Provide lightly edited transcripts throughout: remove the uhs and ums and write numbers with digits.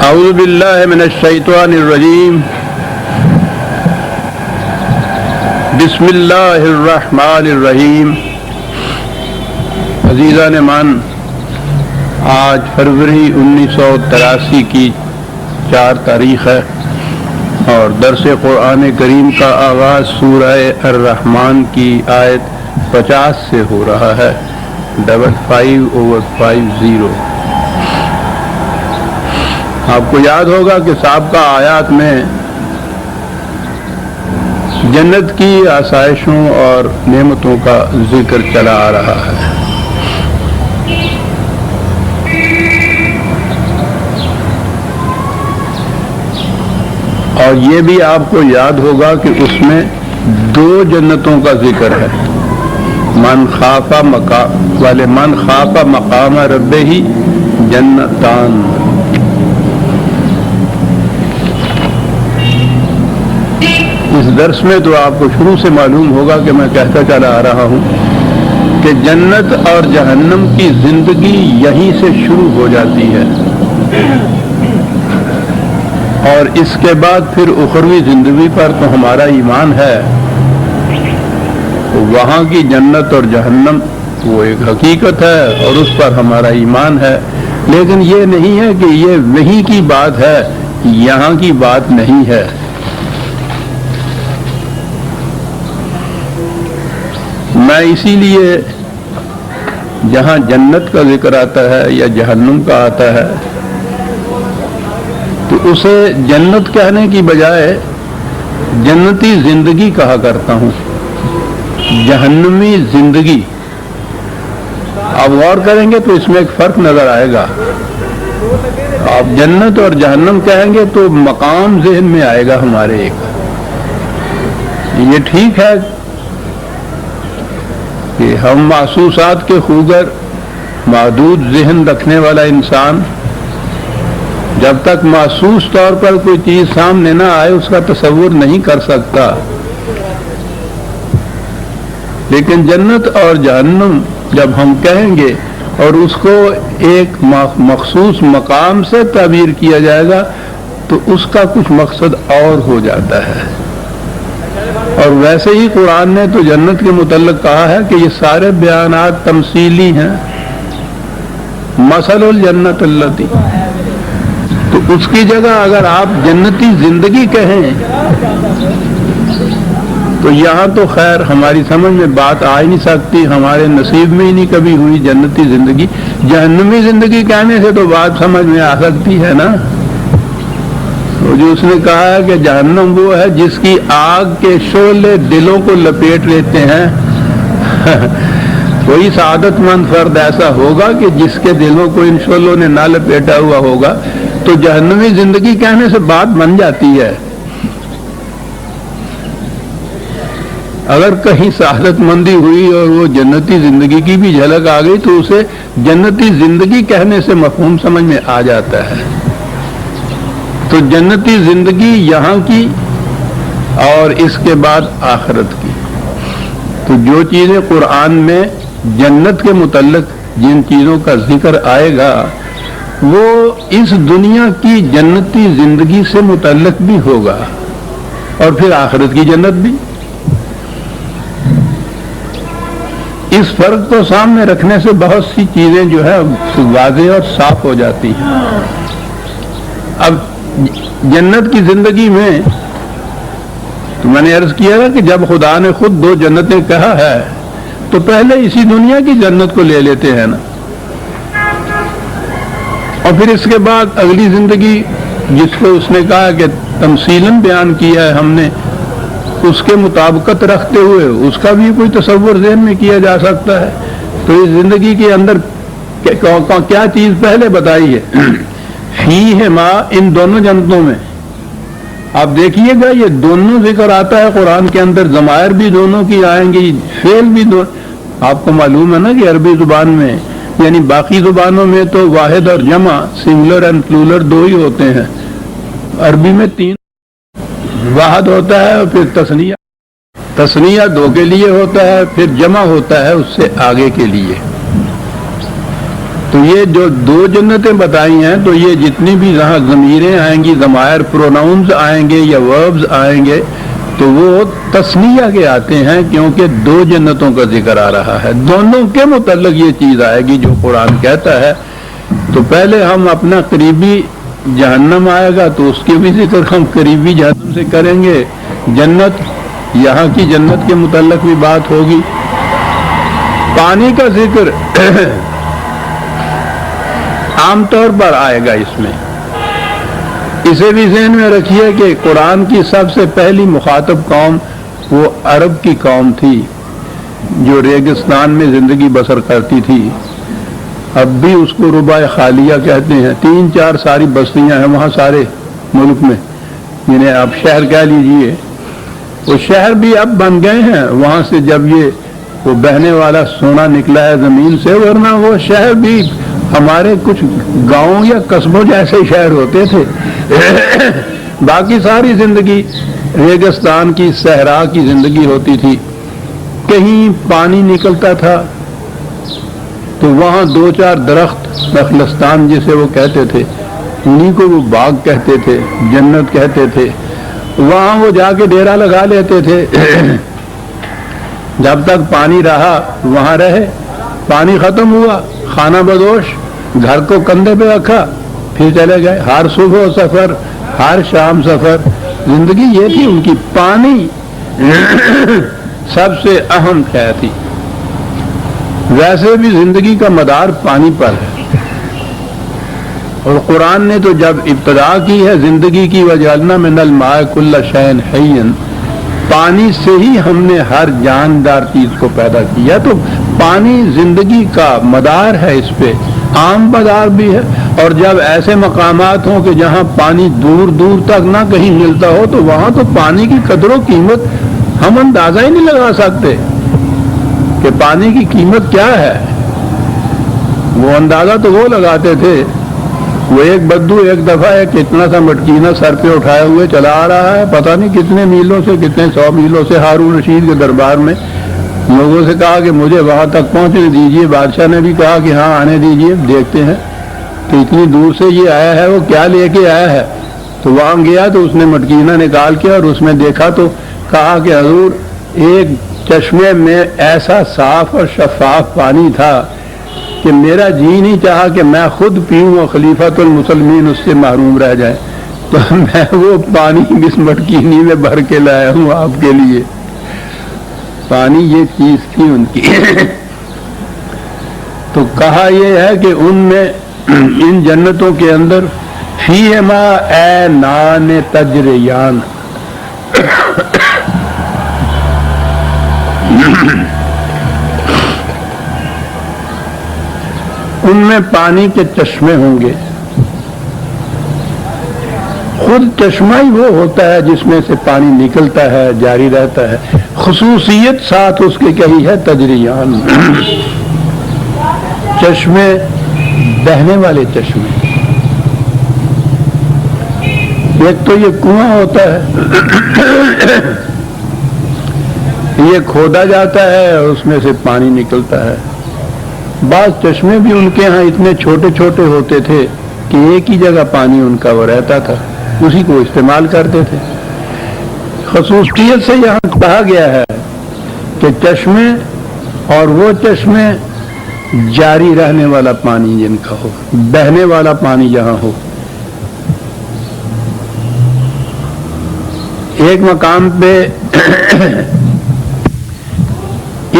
اعوذ باللہ من الشیطان الرجیم بسم اللہ الرحمن الرحیم۔ عزیزان مان، آج فروری 1983 کی 4 تاریخ ہے اور درس قرآن کریم کا آغاز سورہ الرحمن کی آیت 50 سے ہو رہا ہے، 55/50۔ آپ کو یاد ہوگا کہ سابقہ آیات میں جنت کی آسائشوں اور نعمتوں کا ذکر چلا آ رہا ہے۔ اور یہ بھی آپ کو یاد ہوگا کہ اس میں 2 جنتوں کا ذکر ہے، من خاف مقام ربہ جنتان۔ اس درس میں تو آپ کو شروع سے معلوم ہوگا کہ میں کہتا چلا آ رہا ہوں کہ جنت اور جہنم کی زندگی یہیں سے شروع ہو جاتی ہے، اور اس کے بعد پھر اخروی زندگی پر تو ہمارا ایمان ہے۔ وہاں کی جنت اور جہنم وہ ایک حقیقت ہے اور اس پر ہمارا ایمان ہے، لیکن یہ نہیں ہے کہ یہ وہیں کی بات ہے، یہاں کی بات نہیں ہے۔ میں اسی لیے جہاں جنت کا ذکر آتا ہے یا جہنم کا آتا ہے تو اسے جنت کہنے کی بجائے جنتی زندگی کہا کرتا ہوں، جہنمی زندگی۔ آپ غور کریں گے تو اس میں ایک فرق نظر آئے گا۔ آپ جنت اور جہنم کہیں گے تو مقام ذہن میں آئے گا ہمارے ایک۔ یہ ٹھیک ہے کہ ہم محسوسات کے خوگر محدود ذہن رکھنے والا انسان جب تک محسوس طور پر کوئی چیز سامنے نہ آئے اس کا تصور نہیں کر سکتا، لیکن جنت اور جہنم جب ہم کہیں گے اور اس کو ایک مخصوص مقام سے تعبیر کیا جائے گا تو اس کا کچھ مقصد اور ہو جاتا ہے۔ اور ویسے ہی قرآن نے تو جنت کے متعلق کہا ہے کہ یہ سارے بیانات تمثیلی ہیں، مثل الجنت التی، تو اس کی جگہ اگر آپ جنتی زندگی کہیں تو یہاں تو خیر ہماری سمجھ میں بات آ ہی نہیں سکتی، ہمارے نصیب میں ہی نہیں کبھی ہوئی جنتی زندگی۔ جہنمی زندگی کہنے سے تو بات سمجھ میں آ سکتی ہے نا۔ جو اس نے کہا ہے کہ جہنم وہ ہے جس کی آگ کے شعلے دلوں کو لپیٹ لیتے ہیں۔ کوئی سعادت مند فرد ایسا ہوگا کہ جس کے دلوں کو ان شعلوں نے نہ لپیٹا ہوا ہوگا، تو جہنمی زندگی کہنے سے بات بن جاتی ہے۔ اگر کہیں سعادت مندی ہوئی اور وہ جنتی زندگی کی بھی جھلک آ گئی تو اسے جنتی زندگی کہنے سے مفہوم سمجھ میں آ جاتا ہے۔ تو جنتی زندگی یہاں کی اور اس کے بعد آخرت کی۔ تو جو چیزیں قرآن میں جنت کے متعلق جن چیزوں کا ذکر آئے گا وہ اس دنیا کی جنتی زندگی سے متعلق بھی ہوگا اور پھر آخرت کی جنت بھی۔ اس فرق کو سامنے رکھنے سے بہت سی چیزیں جو ہے واضح اور صاف ہو جاتی ہیں۔ اب جنت کی زندگی میں تو میں نے عرض کیا کہ جب خدا نے خود 2 جنتیں کہا ہے تو پہلے اسی دنیا کی جنت کو لے لیتے ہیں نا، اور پھر اس کے بعد اگلی زندگی جس کو اس نے کہا کہ تمثیلاً بیان کیا ہے ہم نے، اس کے مطابقت رکھتے ہوئے اس کا بھی کوئی تصور ذہن میں کیا جا سکتا ہے۔ تو اس زندگی کے اندر کیا چیز پہلے بتائی ہے؟ فیہ ما، ان دونوں جنتوں میں آپ دیکھیے گا یہ دونوں ذکر آتا ہے قرآن کے اندر، ضمائر بھی دونوں کی آئیں گی، فعل بھی آپ کو معلوم ہے نا کہ عربی زبان میں یعنی باقی زبانوں میں تو واحد اور جمع سنگولر اینڈ پلورل 2 ہی ہوتے ہیں، عربی میں 3، واحد ہوتا ہے اور پھر تثنیہ 2 کے لیے ہوتا ہے، پھر جمع ہوتا ہے اس سے آگے کے لیے۔ تو یہ جو دو جنتیں بتائی ہیں تو یہ جتنی بھی جہاں ضمیریں آئیں گی، ضمائر پروناؤنز آئیں گے یا وربز آئیں گے تو وہ تثنیہ کے آتے ہیں، کیونکہ دو جنتوں کا ذکر آ رہا ہے، دونوں کے متعلق یہ چیز آئے گی جو قرآن کہتا ہے۔ تو پہلے ہم اپنا قریبی جہنم آئے گا تو اس کے بھی ذکر ہم قریبی جہنم سے کریں گے، جنت یہاں کی جنت کے متعلق بھی بات ہوگی۔ پانی کا ذکر عام طور پر آئے گا اس میں، اسے بھی ذہن میں رکھیے کہ قرآن کی سب سے پہلی مخاطب قوم وہ عرب کی قوم تھی جو ریگستان میں زندگی بسر کرتی تھی۔ اب بھی اس کو ربع خالیہ کہتے ہیں، 3-4 ساری بستیاں ہیں وہاں سارے ملک میں، جنہیں آپ شہر کہہ لیجئے۔ وہ شہر بھی اب بن گئے ہیں وہاں سے جب یہ وہ بہنے والا سونا نکلا ہے زمین سے، ورنہ وہ شہر بھی ہمارے کچھ گاؤں یا قصبوں جیسے شہر ہوتے تھے۔ باقی ساری زندگی ریگستان کی، صحرا کی زندگی ہوتی تھی۔ کہیں پانی نکلتا تھا تو وہاں 2-4 درخت، نخلستان جسے وہ کہتے تھے، انہیں کو وہ باغ کہتے تھے، جنت کہتے تھے، وہاں وہ جا کے ڈیرا لگا لیتے تھے۔ جب تک پانی رہا وہاں رہے، پانی ختم ہوا خانہ بدوش، گھر کو کندھے پہ رکھا، پھر چلے گئے، ہر صبح سفر، ہر شام سفر، زندگی یہ تھی ان کی۔ پانی سب سے اہم شے تھی۔ ویسے بھی زندگی کا مدار پانی پر ہے، اور قرآن نے تو جب ابتدا کی ہے زندگی کی، وَجَعَلْنَا مِنَ الْمَاءِ كُلَّ شَيْءٍ حَيٍّ، پانی سے ہی ہم نے ہر جاندار چیز کو پیدا کیا۔ تو پانی زندگی کا مدار ہے، اس پہ عام مدار بھی ہے۔ اور جب ایسے مقامات ہوں کہ جہاں پانی دور دور تک نہ کہیں ملتا ہو تو وہاں تو پانی کی قدر و قیمت ہم اندازہ ہی نہیں لگا سکتے کہ پانی کی قیمت کیا ہے۔ وہ اندازہ تو وہ لگاتے تھے، وہ ایک بدو ایک دفعہ ایک اتنا سا مٹکینہ سر پہ اٹھائے ہوئے چلا آ رہا ہے، پتہ نہیں کتنے میلوں سے، کتنے 100 میلوں سے، ہارون رشید کے دربار میں۔ لوگوں سے کہا کہ مجھے وہاں تک پہنچنے دیجئے، بادشاہ نے بھی کہا کہ ہاں آنے دیجئے، دیکھتے ہیں کہ اتنی دور سے یہ آیا ہے، وہ کیا لے کے آیا ہے۔ تو وہاں گیا تو اس نے مٹکینہ نکال کے اور اس میں دیکھا تو کہا کہ حضور ایک چشمے میں ایسا صاف اور شفاف پانی تھا کہ میرا جی نہیں چاہا کہ میں خود پیوں اور خلیفۃ المسلمین اس سے محروم رہ جائے، تو میں وہ پانی اس مٹکینی میں بھر کے لایا ہوں آپ کے لیے۔ پانی یہ چیز تھی ان کی۔ تو کہا یہ ہے کہ ان میں ان جنتوں کے اندر فیہما عینان تجریان، ان میں پانی کے چشمے ہوں گے۔ خود چشمہ ہی وہ ہوتا ہے جس میں سے پانی نکلتا ہے، جاری رہتا ہے، خصوصیت ساتھ اس کے کہی ہے تجریان، چشمے، بہنے والے چشمے۔ ایک تو یہ کنواں ہوتا ہے، یہ کھودا جاتا ہے اور اس میں سے پانی نکلتا ہے۔ بعض چشمے بھی ان کے ہاں اتنے چھوٹے چھوٹے ہوتے تھے کہ ایک ہی جگہ پانی ان کا وہ رہتا تھا، اسی کو استعمال کرتے تھے۔ خصوصیت سے یہاں کہا گیا ہے کہ چشمے، اور وہ چشمے جاری رہنے والا پانی جن کا ہو، بہنے والا پانی جہاں ہو۔ ایک مقام پہ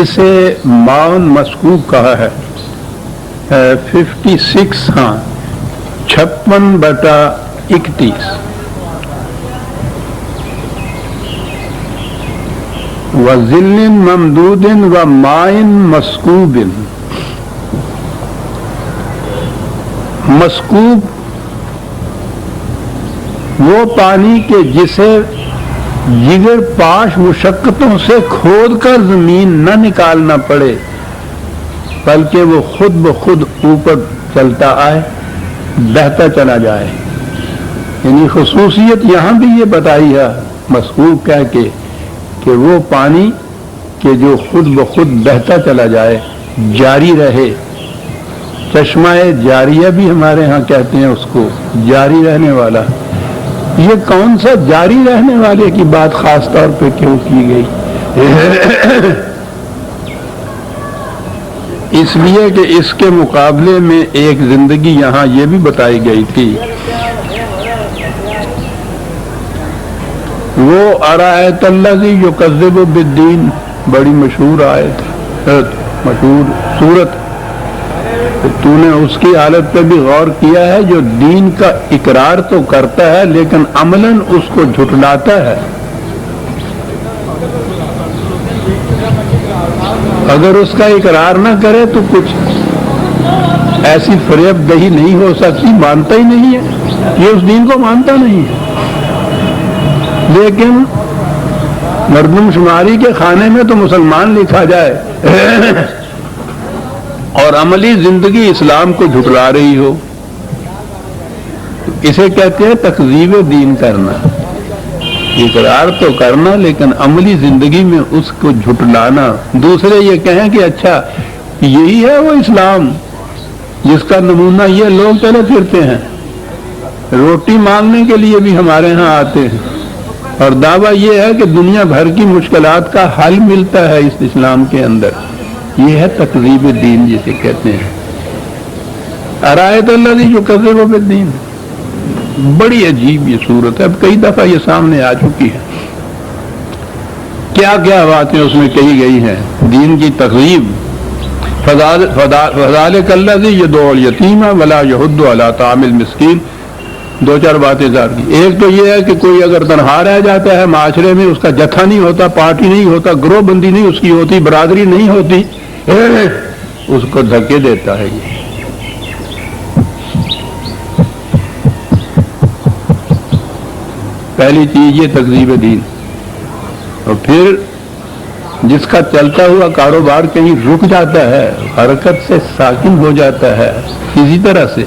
اسے معاون مسکوب کہا ہے، 56 ہاں 56/31، وَظِلٍّ مَمْدُودٍ وَمَاءٍ مَسْكُوبٍ۔ مسکوب وہ پانی کے جسے جگر پاش مشقتوں سے کھود کر زمین نہ نکالنا پڑے، بلکہ وہ خود بخود اوپر چلتا آئے، بہتا چلا جائے۔ یعنی خصوصیت یہاں بھی یہ بتائی ہے مسکوب کہہ کے کہ وہ پانی کہ جو خود بخود بہتا چلا جائے، جاری رہے۔ چشمہ جاریہ بھی ہمارے ہاں کہتے ہیں اس کو، جاری رہنے والا۔ یہ کون سا جاری رہنے والے کی بات خاص طور پہ کیوں کی گئی؟ اس لیے کہ اس کے مقابلے میں ایک زندگی یہاں یہ بھی بتائی گئی تھی، وہ ارأیت الذی یکذب بالدین، بڑی مشہور آیت، مشہور سورت۔ تو نے اس کی حالت پہ بھی غور کیا ہے جو دین کا اقرار تو کرتا ہے لیکن عملاً اس کو جھٹلاتا ہے؟ اگر اس کا اقرار نہ کرے تو کچھ ایسی فریب دہی نہیں ہو سکتی، مانتا ہی نہیں ہے، یہ اس دین کو مانتا نہیں ہے۔ لیکن مردم شماری کے خانے میں تو مسلمان لکھا جائے اور عملی زندگی اسلام کو جھٹلا رہی ہو، تو اسے کہتے ہیں تکذیب دین کرنا۔ اقرار تو کرنا لیکن عملی زندگی میں اس کو جھٹلانا۔ دوسرے یہ کہیں کہ اچھا یہی ہے وہ اسلام جس کا نمونہ یہ لوگ چلے پھرتے ہیں، روٹی مانگنے کے لیے بھی ہمارے ہاں آتے ہیں اور دعویٰ یہ ہے کہ دنیا بھر کی مشکلات کا حل ملتا ہے اس اسلام کے اندر۔ یہ ہے تکذیب دین جسے کہتے ہیں۔ ارأیت الذی یکذب بالدین، بڑی عجیب یہ صورت ہے، اب کئی دفعہ یہ سامنے آ چکی ہے۔ کیا کیا باتیں اس میں کہی گئی ہیں دین کی تکذیب۔ فذلک الذی یدعو الیتیم ولا یحض علی طعام المسکین، دو چار باتیں ذکر کی۔ ایک تو یہ ہے کہ کوئی اگر تنہا رہ جاتا ہے معاشرے میں، اس کا جتھا نہیں ہوتا، پارٹی نہیں ہوتا، گروہ بندی نہیں اس کی ہوتی، برادری نہیں ہوتی، اس کو دھکے دیتا ہے۔ یہ پہلی چیز یہ تکذیب دین۔ اور پھر جس کا چلتا ہوا کاروبار کہیں رک جاتا ہے، حرکت سے ساکن ہو جاتا ہے کسی طرح سے،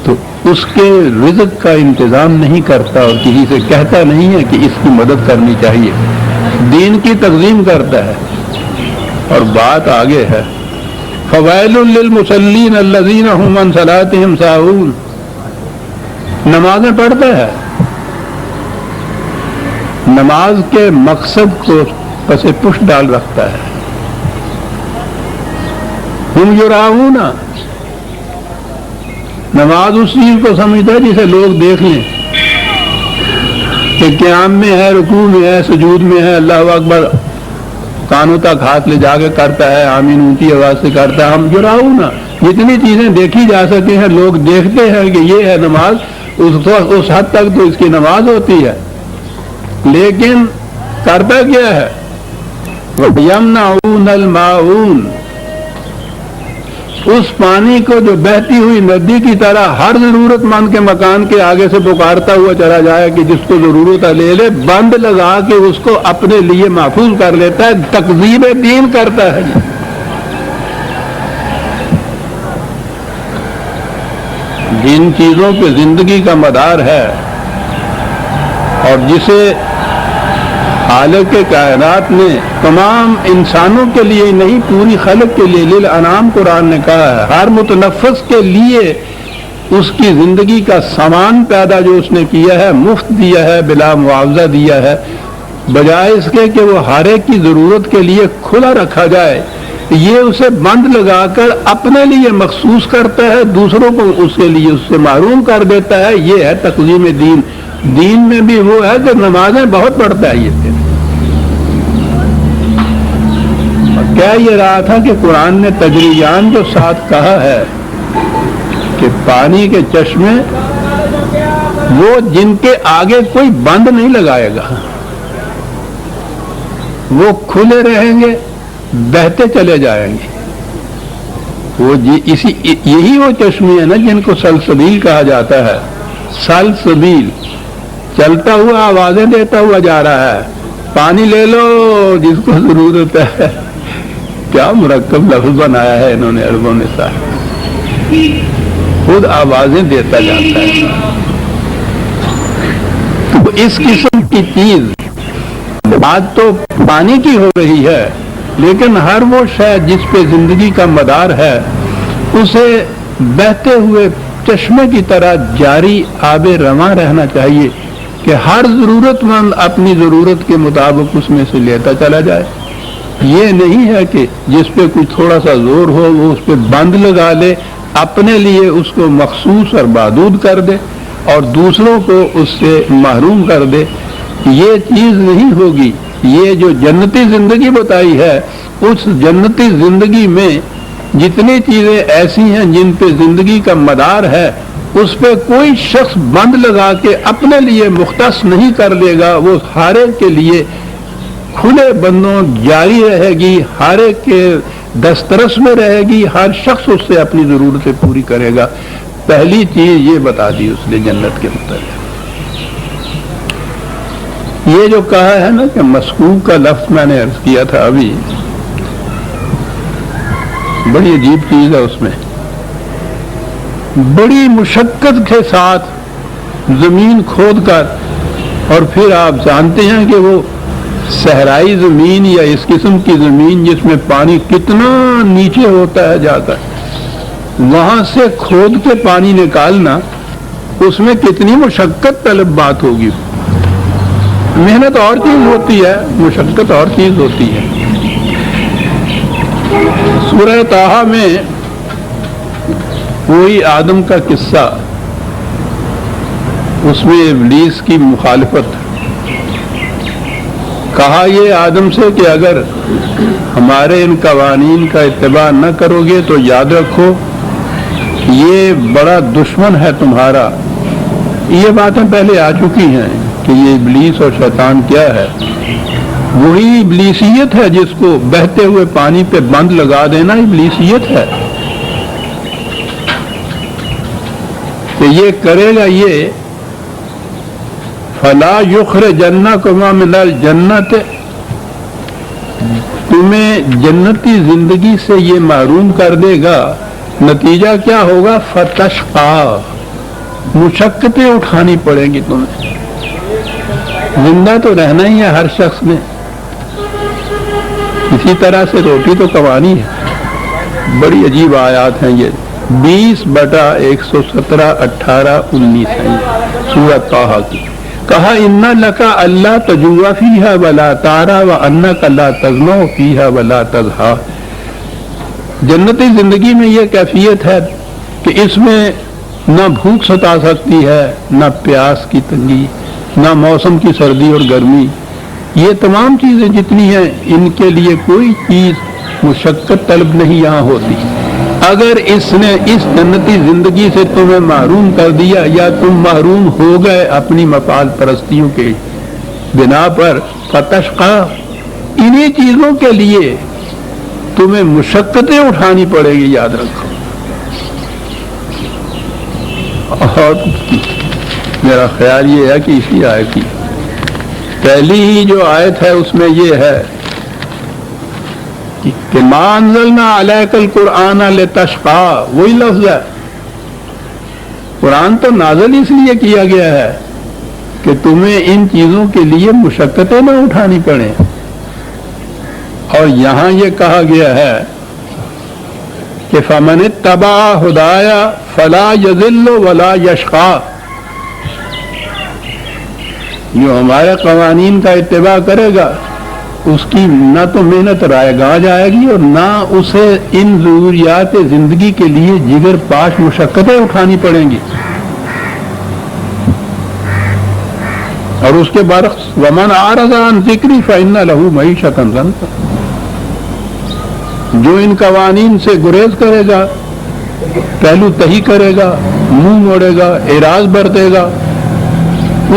تو اس کے رزق کا انتظام نہیں کرتا اور کسی سے کہتا نہیں ہے کہ اس کی مدد کرنی چاہیے، دین کی تقسیم کرتا ہے۔ اور بات آگے ہے، فویل للمصلین الذین هم عن صلاتهم ساہون، نمازیں پڑھتا ہے، نماز کے مقصد کو پس پش ڈال رکھتا ہے، ہم یراؤون، نماز اس چیز کو سمجھتا ہے جسے لوگ دیکھ لیں کہ قیام میں ہے، رکوع میں ہے، سجود میں ہے، اللہ اکبر کانوں تک ہاتھ لے جا کے کرتا ہے، آمین اونچی آواز سے کرتا ہے۔ ہم یراؤون، جتنی چیزیں دیکھی جا سکتی ہیں لوگ دیکھتے ہیں کہ یہ ہے نماز، اس حد تک تو اس کی نماز ہوتی ہے، لیکن کرتا کیا ہے؟ یمنعون الماعون، اس پانی کو جو بہتی ہوئی ندی کی طرح ہر ضرورت مند کے مکان کے آگے سے پکارتا ہوا چلا جائے کہ جس کو ضرورت ہے لے لے، بند لگا کے اس کو اپنے لیے محفوظ کر لیتا ہے، تکذیب دین کرتا ہے۔ جن چیزوں پہ زندگی کا مدار ہے اور جسے خالق کائنات نے تمام انسانوں کے لیے نہیں پوری خلق کے لیے للانام قرآن نے کہا ہے، ہر متنفس کے لیے اس کی زندگی کا سامان پیدا جو اس نے کیا ہے، مفت دیا ہے، بلا معاوضہ دیا ہے، بجائے اس کے کہ وہ ہر ایک کی ضرورت کے لیے کھلا رکھا جائے، یہ اسے بند لگا کر اپنے لیے مخصوص کرتا ہے، دوسروں کو اس کے لیے اس سے محروم کر دیتا ہے۔ یہ ہے تقسیم دین۔ دین میں بھی وہ ہے کہ نمازیں بہت پڑھتا ہے یہ۔ کیا یہ رہا تھا کہ قرآن نے تجریان جو ساتھ کہا ہے کہ پانی کے چشمے وہ جن کے آگے کوئی بند نہیں لگائے گا، وہ کھلے رہیں گے، بہتے چلے جائیں گے۔ وہ یہی وہ چشمے ہیں نا جن کو سلسبیل کہا جاتا ہے۔ سلسبیل چلتا ہوا آوازیں دیتا ہوا جا رہا ہے، پانی لے لو جس کو ضرورت ہے۔ کیا مرکب لفظ بنایا ہے انہوں نے عربوں نے، صاحب خود آوازیں دیتا جاتا ہے۔ تو اس قسم کی چیز بات تو پانی کی ہو رہی ہے، لیکن ہر وہ شے جس پہ زندگی کا مدار ہے اسے بہتے ہوئے چشمے کی طرح جاری آب رواں رہنا چاہیے کہ ہر ضرورت مند اپنی ضرورت کے مطابق اس میں سے لیتا چلا جائے. یہ نہیں ہے کہ جس پہ کوئی تھوڑا سا زور ہو وہ اس پہ بند لگا لے، اپنے لیے اس کو مخصوص اور محدود کر دے اور دوسروں کو اس سے محروم کر دے. یہ چیز نہیں ہوگی. یہ جو جنتی زندگی بتائی ہے اس جنتی زندگی میں جتنی چیزیں ایسی ہیں جن پہ زندگی کا مدار ہے اس پہ کوئی شخص بند لگا کے اپنے لیے مختص نہیں کر لے گا. وہ ہر ایک کے لیے کھلے بندوں جاری رہے گی، ہر ایک کے دسترس میں رہے گی، ہر شخص اس سے اپنی ضرورتیں پوری کرے گا. پہلی چیز یہ بتا دی اس نے جنت کے متعلق. یہ جو کہا ہے نا کہ مسکوب کا لفظ میں نے عرض کیا تھا ابھی، بڑی عجیب چیز ہے. اس میں بڑی مشقت کے ساتھ زمین کھود کر، اور پھر آپ جانتے ہیں کہ وہ صحرائی زمین یا اس قسم کی زمین جس میں پانی کتنا نیچے ہوتا ہے جا کر وہاں سے کھود کے پانی نکالنا، اس میں کتنی مشقت طلب بات ہوگی. محنت اور چیز ہوتی ہے، مشقت اور چیز ہوتی ہے. سورہ طٰہٰ میں وہی آدم کا قصہ، اس میں ابلیس کی مخالفت. کہا یہ آدم سے کہ اگر ہمارے ان قوانین کا اتباع نہ کرو گے تو یاد رکھو یہ بڑا دشمن ہے تمہارا. یہ باتیں پہلے آ چکی ہیں کہ یہ ابلیس اور شیطان کیا ہے. وہی ابلیسیت ہے جس کو بہتے ہوئے پانی پہ بند لگا دینا ابلیسیت ہے. کہ یہ کرے گا یہ فلا یخرجنکما من الجنت، تمہیں جنتی زندگی سے یہ محروم کر دے گا. نتیجہ کیا ہوگا؟ فتشقا، مشقتیں اٹھانی پڑیں گی تمہیں. زندہ تو رہنا ہی ہے ہر شخص نے، اسی طرح سے روٹی تو کمانی ہے. بڑی عجیب آیات ہیں یہ، 20/117 18 19 ہیں سورۃ طٰہٰ کی. کہا ان لکا اللہ تجوع فیہا ولا تعرا وانک لا تظمأ فیہا ولا تضحا. جنتی زندگی میں یہ کیفیت ہے کہ اس میں نہ بھوک ستا سکتی ہے، نہ پیاس کی تنگی، نہ موسم کی سردی اور گرمی. یہ تمام چیزیں جتنی ہیں ان کے لیے کوئی چیز مشقت طلب نہیں یہاں ہوتی. اگر اس نے اس جنتی زندگی سے تمہیں محروم کر دیا یا تم محروم ہو گئے اپنی مفاد پرستیوں کے بنا پر، فتشقا، انہی چیزوں کے لیے تمہیں مشقتیں اٹھانی پڑے گی، یاد رکھو. اور میرا خیال یہ ہے کہ اسی آیت کی پہلی ہی جو آیت ہے اس میں یہ ہے کہ ما انزلنا علیک القرآن لتشقا. وہی لفظ ہے، قرآن تو نازل اس لیے کیا گیا ہے کہ تمہیں ان چیزوں کے لیے مشقتیں نہ اٹھانی پڑیں. اور یہاں یہ کہا گیا ہے کہ فمن اتبع ہدایا فلا یضل ولا یشقا. جو ہمارے قوانین کا اتباع کرے گا اس کی نہ تو محنت رائے گاہ جائے گی اور نہ اسے ان ضروریات زندگی کے لیے جگر پاش مشقتیں اٹھانی پڑیں گی. اور اس کے برعکس ومن اعرض عن ذکری فإن له معیشۃ ضنکا. جو ان قوانین سے گریز کرے گا، پہلو تہی کرے گا، منہ موڑے گا، اعراض برتے گا،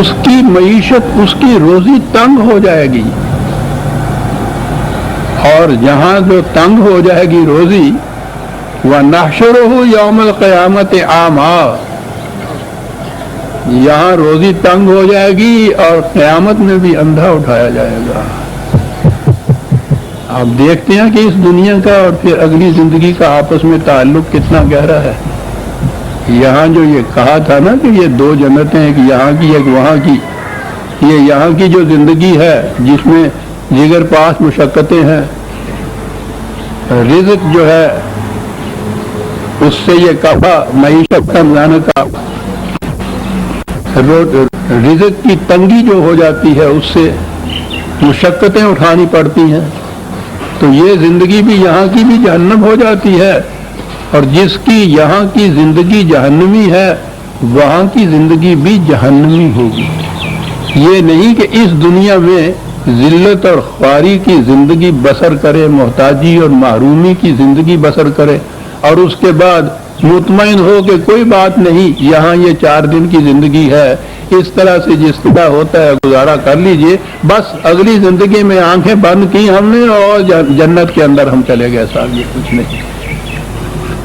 اس کی معیشت، اس کی روزی تنگ ہو جائے گی. اور جہاں جو تنگ ہو جائے گی روزی، وَنَحْشُرُهُ يَوْمَ الْقِيَامَةِ أَعْمَىٰ، یہاں روزی تنگ ہو جائے گی اور قیامت میں بھی اندھا اٹھایا جائے گا. آپ دیکھتے ہیں کہ اس دنیا کا اور پھر اگلی زندگی کا آپس میں تعلق کتنا گہرا ہے. یہاں جو یہ کہا تھا نا کہ یہ دو جنتیں، ایک یہاں کی ایک وہاں کی، یہ یہاں کی جو زندگی ہے جس میں جگر پاس مشقتیں ہیں، رزق جو ہے اس سے یہ کہا معیشت سمجھانے کا، رزق کی تنگی جو ہو جاتی ہے اس سے مشقتیں اٹھانی پڑتی ہیں، تو یہ زندگی بھی یہاں کی بھی جہنم ہو جاتی ہے، اور جس کی یہاں کی زندگی جہنمی ہے وہاں کی زندگی بھی جہنمی ہوگی۔ یہ نہیں کہ اس دنیا میں ذلت اور خواری کی زندگی بسر کرے، محتاجی اور محرومی کی زندگی بسر کرے، اور اس کے بعد مطمئن ہو کہ کوئی بات نہیں، یہاں یہ 4 دن کی زندگی ہے، اس طرح سے جس طرح ہوتا ہے گزارا کر لیجئے، بس اگلی زندگی میں آنکھیں بند کی ہم نے اور جنت کے اندر ہم چلے گئے صاحب، یہ کچھ نہیں۔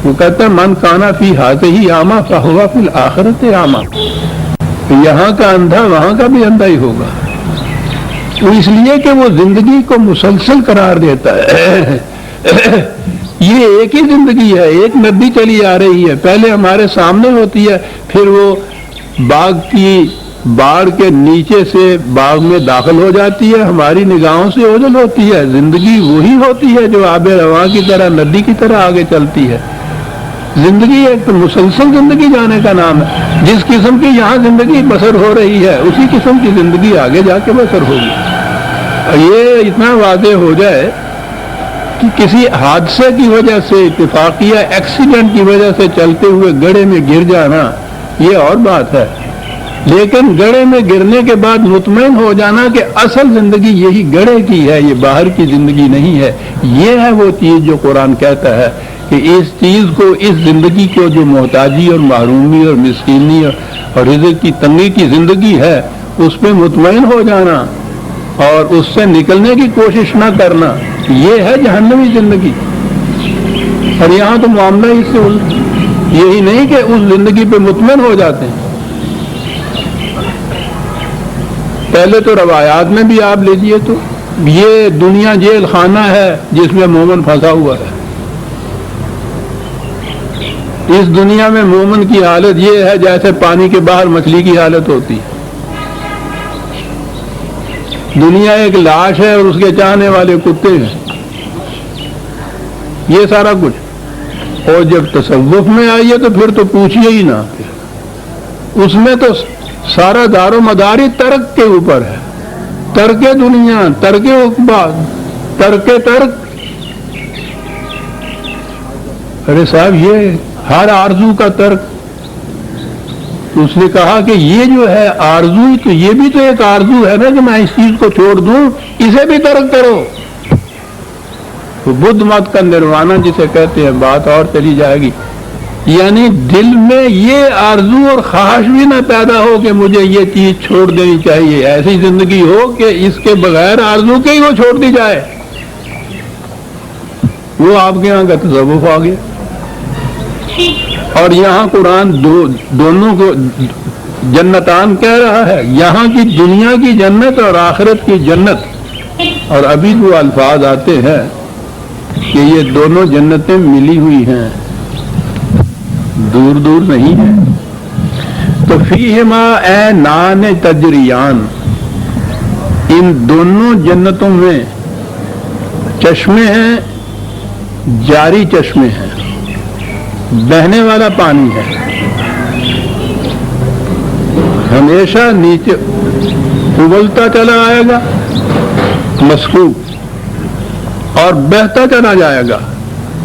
وہ کہتا ہے من کانا فی ہذہ اعمی فہو فی الآخرۃ اعمی، یہاں کا اندھا وہاں کا بھی اندھا ہی ہوگا، تو اس لیے کہ وہ زندگی کو مسلسل قرار دیتا ہے۔ یہ ایک ہی زندگی ہے، ایک ندی چلی آ رہی ہے، پہلے ہمارے سامنے ہوتی ہے، پھر وہ باغ کی باڑ کے نیچے سے باغ میں داخل ہو جاتی ہے، ہماری نگاہوں سے اوجھل ہوتی ہے۔ زندگی وہی ہوتی ہے جو آب رواں کی طرح ندی کی طرح آگے چلتی ہے۔ زندگی ایک تو مسلسل زندگی جانے کا نام ہے، جس قسم کی یہاں زندگی بسر ہو رہی ہے اسی قسم کی زندگی آگے جا کے بسر ہوگی۔ اور یہ اتنا واضح ہو جائے کہ کسی حادثے کی وجہ سے، اتفاقیہ ایکسیڈنٹ کی وجہ سے چلتے ہوئے گڑھے میں گر جانا یہ اور بات ہے، لیکن گڑھے میں گرنے کے بعد مطمئن ہو جانا کہ اصل زندگی یہی گڑھے کی ہے، یہ باہر کی زندگی نہیں ہے، یہ ہے وہ چیز جو قرآن کہتا ہے کہ اس چیز کو، اس زندگی کو جو محتاجی اور محرومی اور مسکینی اور رزق کی تنگی کی زندگی ہے اس پہ مطمئن ہو جانا اور اس سے نکلنے کی کوشش نہ کرنا، یہ ہے جہنمی زندگی۔ اور یہاں تو معاملہ اس سے یہی نہیں کہ اس زندگی پہ مطمئن ہو جاتے ہیں۔ پہلے تو روایات میں بھی آپ لیجئے تو یہ دنیا جیل خانہ ہے جس میں مومن پھنسا ہوا ہے۔ اس دنیا میں مومن کی حالت یہ ہے جیسے پانی کے باہر مچھلی کی حالت ہوتی ہے۔ دنیا ایک لاش ہے اور اس کے چاہنے والے کتے ہیں، یہ سارا کچھ۔ اور جب تصوف میں آئیے تو پھر تو پوچھئے ہی نہ، اس میں تو سارا دار و مدار ہی ترک کے اوپر ہے، ترک دنیا، ترک عقبہ، ترک ترک۔ ارے صاحب یہ ہر آرزو کا ترک۔ اس نے کہا کہ یہ جو ہے آرزو، تو یہ بھی تو ایک آرزو ہے نا کہ میں اس چیز کو چھوڑ دوں، اسے بھی ترک کرو۔ تو بدھ مت کا نروانہ جسے کہتے ہیں، بات اور چلی جائے گی، یعنی دل میں یہ آرزو اور خواہش بھی نہ پیدا ہو کہ مجھے یہ چیز چھوڑ دینی چاہیے، ایسی زندگی ہو کہ اس کے بغیر آرزو کے ہی وہ چھوڑ دی جائے۔ وہ آپ کے یہاں کا تصوف آ گیا۔ اور یہاں قرآن دونوں کو جنتان کہہ رہا ہے، یہاں کی دنیا کی جنت اور آخرت کی جنت، اور ابھی وہ الفاظ آتے ہیں کہ یہ دونوں جنتیں ملی ہوئی ہیں، دور دور نہیں ہیں۔ تو فیہما عینان تجریان، ان دونوں جنتوں میں چشمے ہیں، جاری چشمے ہیں، بہنے والا پانی ہے، ہمیشہ نیچے ابلتا چلا آئے گا مسکوب، اور بہتا چلا جائے گا،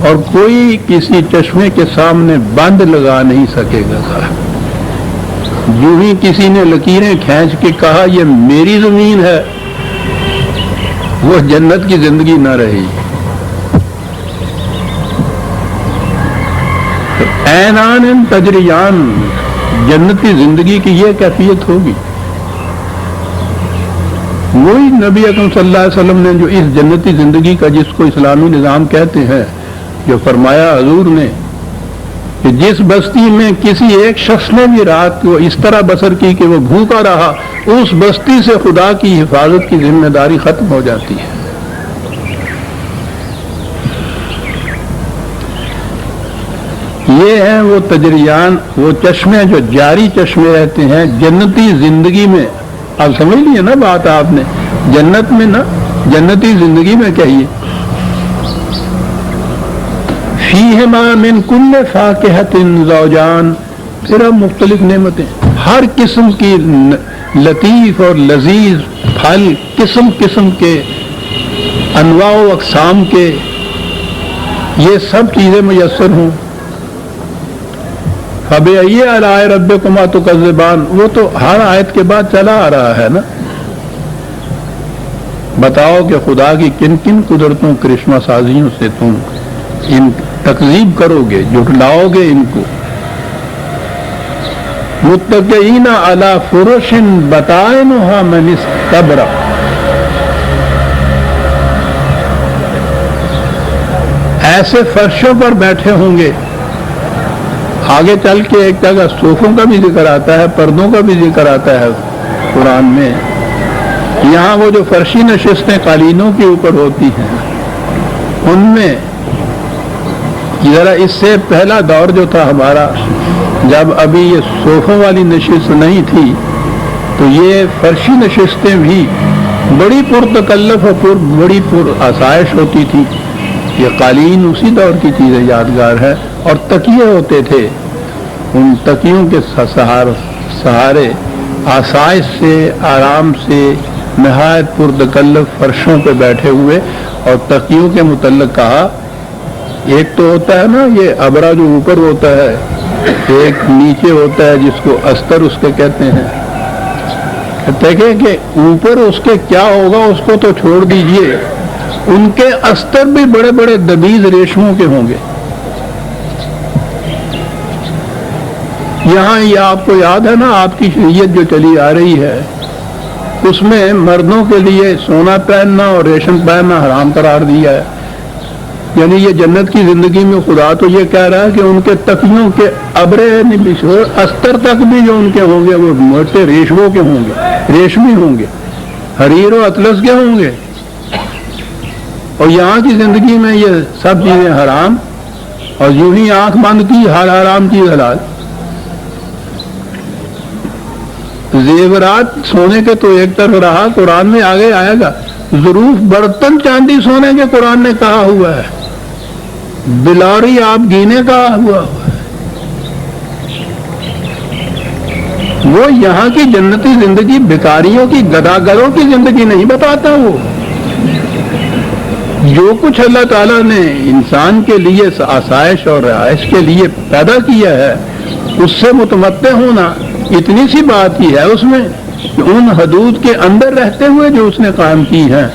اور کوئی کسی چشمے کے سامنے بند لگا نہیں سکے گا صاحب۔ جو ہی کسی نے لکیریں کھینچ کے کہا یہ میری زمین ہے، وہ جنت کی زندگی نہ رہی۔ عینان تجریان، جنتی زندگی کی یہ کیفیت ہوگی۔ وہی نبی اکرم صلی اللہ علیہ وسلم نے جو اس جنتی زندگی کا، جس کو اسلامی نظام کہتے ہیں، جو فرمایا حضور نے کہ جس بستی میں کسی ایک شخص نے بھی رات کو اس طرح بسر کی کہ وہ بھوکا رہا، اس بستی سے خدا کی حفاظت کی ذمہ داری ختم ہو جاتی ہے۔ یہ ہیں وہ تجریان، وہ چشمے جو جاری چشمے رہتے ہیں جنتی زندگی میں۔ آپ سمجھ لیے نا بات آپ نے، جنت میں نا، جنتی زندگی میں کہیے، فیہما من کل فاکہۃ زوجان، پھر اب مختلف نعمتیں، ہر قسم کی لطیف اور لذیذ پھل، قسم قسم کے، انواع و اقسام کے، یہ سب چیزیں میسر ہوں۔ فَبِأَيِّ آلَاءِ رَبِّكُمَا تُكَذِّبَانِ، وہ تو ہر آیت کے بعد چلا آ رہا ہے نا۔ بتاؤ کہ خدا کی کن کن قدرتوں، کرشمہ سازیوں سے تم ان تکذیب کرو گے، جھٹلاؤ گے ان کو۔ متکئین علی فرش بطائنها من استبرق، ایسے فرشوں پر بیٹھے ہوں گے۔ آگے چل کے ایک جگہ صوفوں کا بھی ذکر آتا ہے، پردوں کا بھی ذکر آتا ہے قرآن میں۔ یہاں وہ جو فرشی نشستیں قالینوں کے اوپر ہوتی ہیں، ان میں ذرا اس سے پہلا دور جو تھا ہمارا، جب ابھی یہ صوفوں والی نشست نہیں تھی، تو یہ فرشی نشستیں بھی بڑی پرتکلف اور بڑی پر آسائش ہوتی تھی۔ یہ قالین اسی دور کی چیزیں یادگار ہے، اور تکیے ہوتے تھے، ان تکیوں کے سہارے آسائش سے، آرام سے، نہایت پرتکلف فرشوں پہ بیٹھے ہوئے۔ اور تکیوں کے متعلق کہا، ایک تو ہوتا ہے نا یہ ابرا جو اوپر ہوتا ہے، ایک نیچے ہوتا ہے جس کو استر اس کے کہتے ہیں۔ دیکھیں کہ اوپر اس کے کیا ہوگا اس کو تو چھوڑ دیجئے، ان کے استر بھی بڑے بڑے دبیز ریشموں کے ہوں گے۔ یہاں یہ آپ کو یاد ہے نا، آپ کی شریعت جو چلی آ رہی ہے، اس میں مردوں کے لیے سونا پہننا اور ریشم پہننا حرام قرار دیا ہے۔ یعنی یہ جنت کی زندگی میں خدا تو یہ کہہ رہا ہے کہ ان کے تکیوں کے ابرے استر تک بھی جو ان کے ہوں گے وہ موٹے ریشموں کے ہوں گے، ریشمی ہوں گے، حریر و اطلس کے ہوں گے۔ اور یہاں کی زندگی میں یہ سب چیزیں حرام، اور یوں ہی آنکھ بند کی ہر حرام چیز حلال۔ زیورات سونے کے تو ایک طرف رہا، قرآن میں آگے آئے گا ظروف برتن چاندی سونے کے قرآن نے کہا ہوا ہے، بلوری آپ گینے کہا ہوا ہے۔ وہ یہاں کی جنتی زندگی بھکاریوں کی، گداگروں کی زندگی نہیں بتاتا۔ وہ جو کچھ اللہ تعالیٰ نے انسان کے لیے آسائش اور رہائش کے لیے پیدا کیا ہے، اس سے متمتع ہونا اتنی سی بات ہی ہے اس میں، کہ ان حدود کے اندر رہتے ہوئے جو اس نے قائم کی ہیں،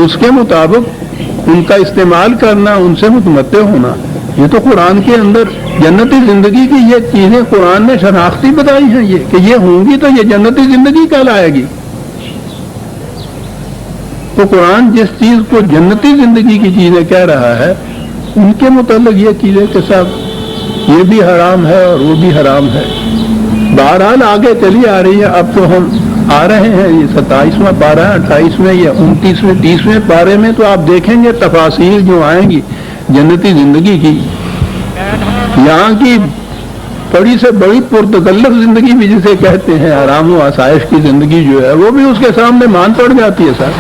اس کے مطابق ان کا استعمال کرنا، ان سے متمتع ہونا۔ یہ تو قرآن کے اندر جنتی زندگی کی یہ چیزیں قرآن نے شناختی بتائی ہیں، یہ کہ یہ ہوں گی تو یہ جنتی زندگی کہلائے گی۔ تو قرآن جس چیز کو جنتی زندگی کی چیزیں کہہ رہا ہے، ان کے متعلق یہ چیزیں کہ صاحب یہ بھی حرام ہے اور وہ بھی حرام ہے۔ بہرحال آگے چلی آ رہی ہے، اب تو ہم آ رہے ہیں یہ 27واں پارہ، 28ویں یا 29ویں 30ویں پارے میں، تو آپ دیکھیں گے تفاصیل جو آئیں گی جنتی زندگی کی۔ یہاں کی بڑی سے بڑی پرتکلف زندگی بھی جسے کہتے ہیں، آرام و آسائش کی زندگی جو ہے، وہ بھی اس کے سامنے مان پڑ جاتی ہے سر،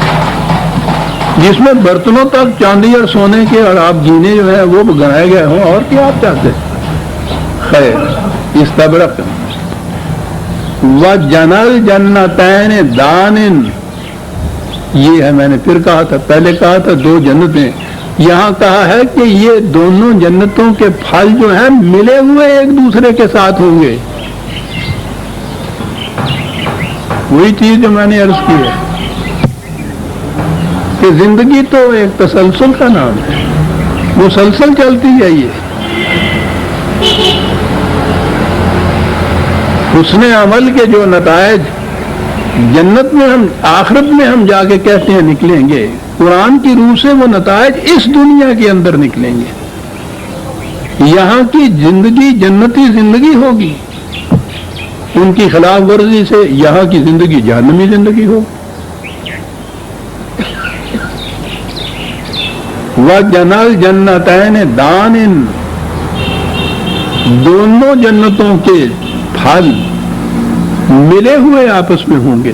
جس میں برتنوں تک چاندی اور سونے کے اور آپ گینے جو ہیں وہ گنائے گئے ہوں، اور کیا آپ چاہتے ہیں۔ خیر، استبرق وَجَنَلْ جَنَّتَيْنِ دَانٍ، یہ ہے، میں نے پھر کہا تھا، پہلے کہا تھا دو جنتیں، یہاں کہا ہے کہ یہ دونوں جنتوں کے پھل جو ہیں ملے ہوئے ایک دوسرے کے ساتھ ہوں گے۔ وہی چیز جو میں نے عرض کی ہے کہ زندگی تو ایک تسلسل کا نام ہے، مسلسل چلتی جائیے۔ حسن عمل کے جو نتائج جنت میں ہم، آخرت میں ہم جا کے کہتے ہیں نکلیں گے، قرآن کی روح سے وہ نتائج اس دنیا کے اندر نکلیں گے۔ یہاں کی زندگی جنتی زندگی ہوگی، ان کی خلاف ورزی سے یہاں کی زندگی جہنمی زندگی ہوگی۔ وَجَنَلْ جَنَّتَيْنِ دَانٍ، دونوں جنتوں کے پھل ملے ہوئے آپس میں ہوں گے،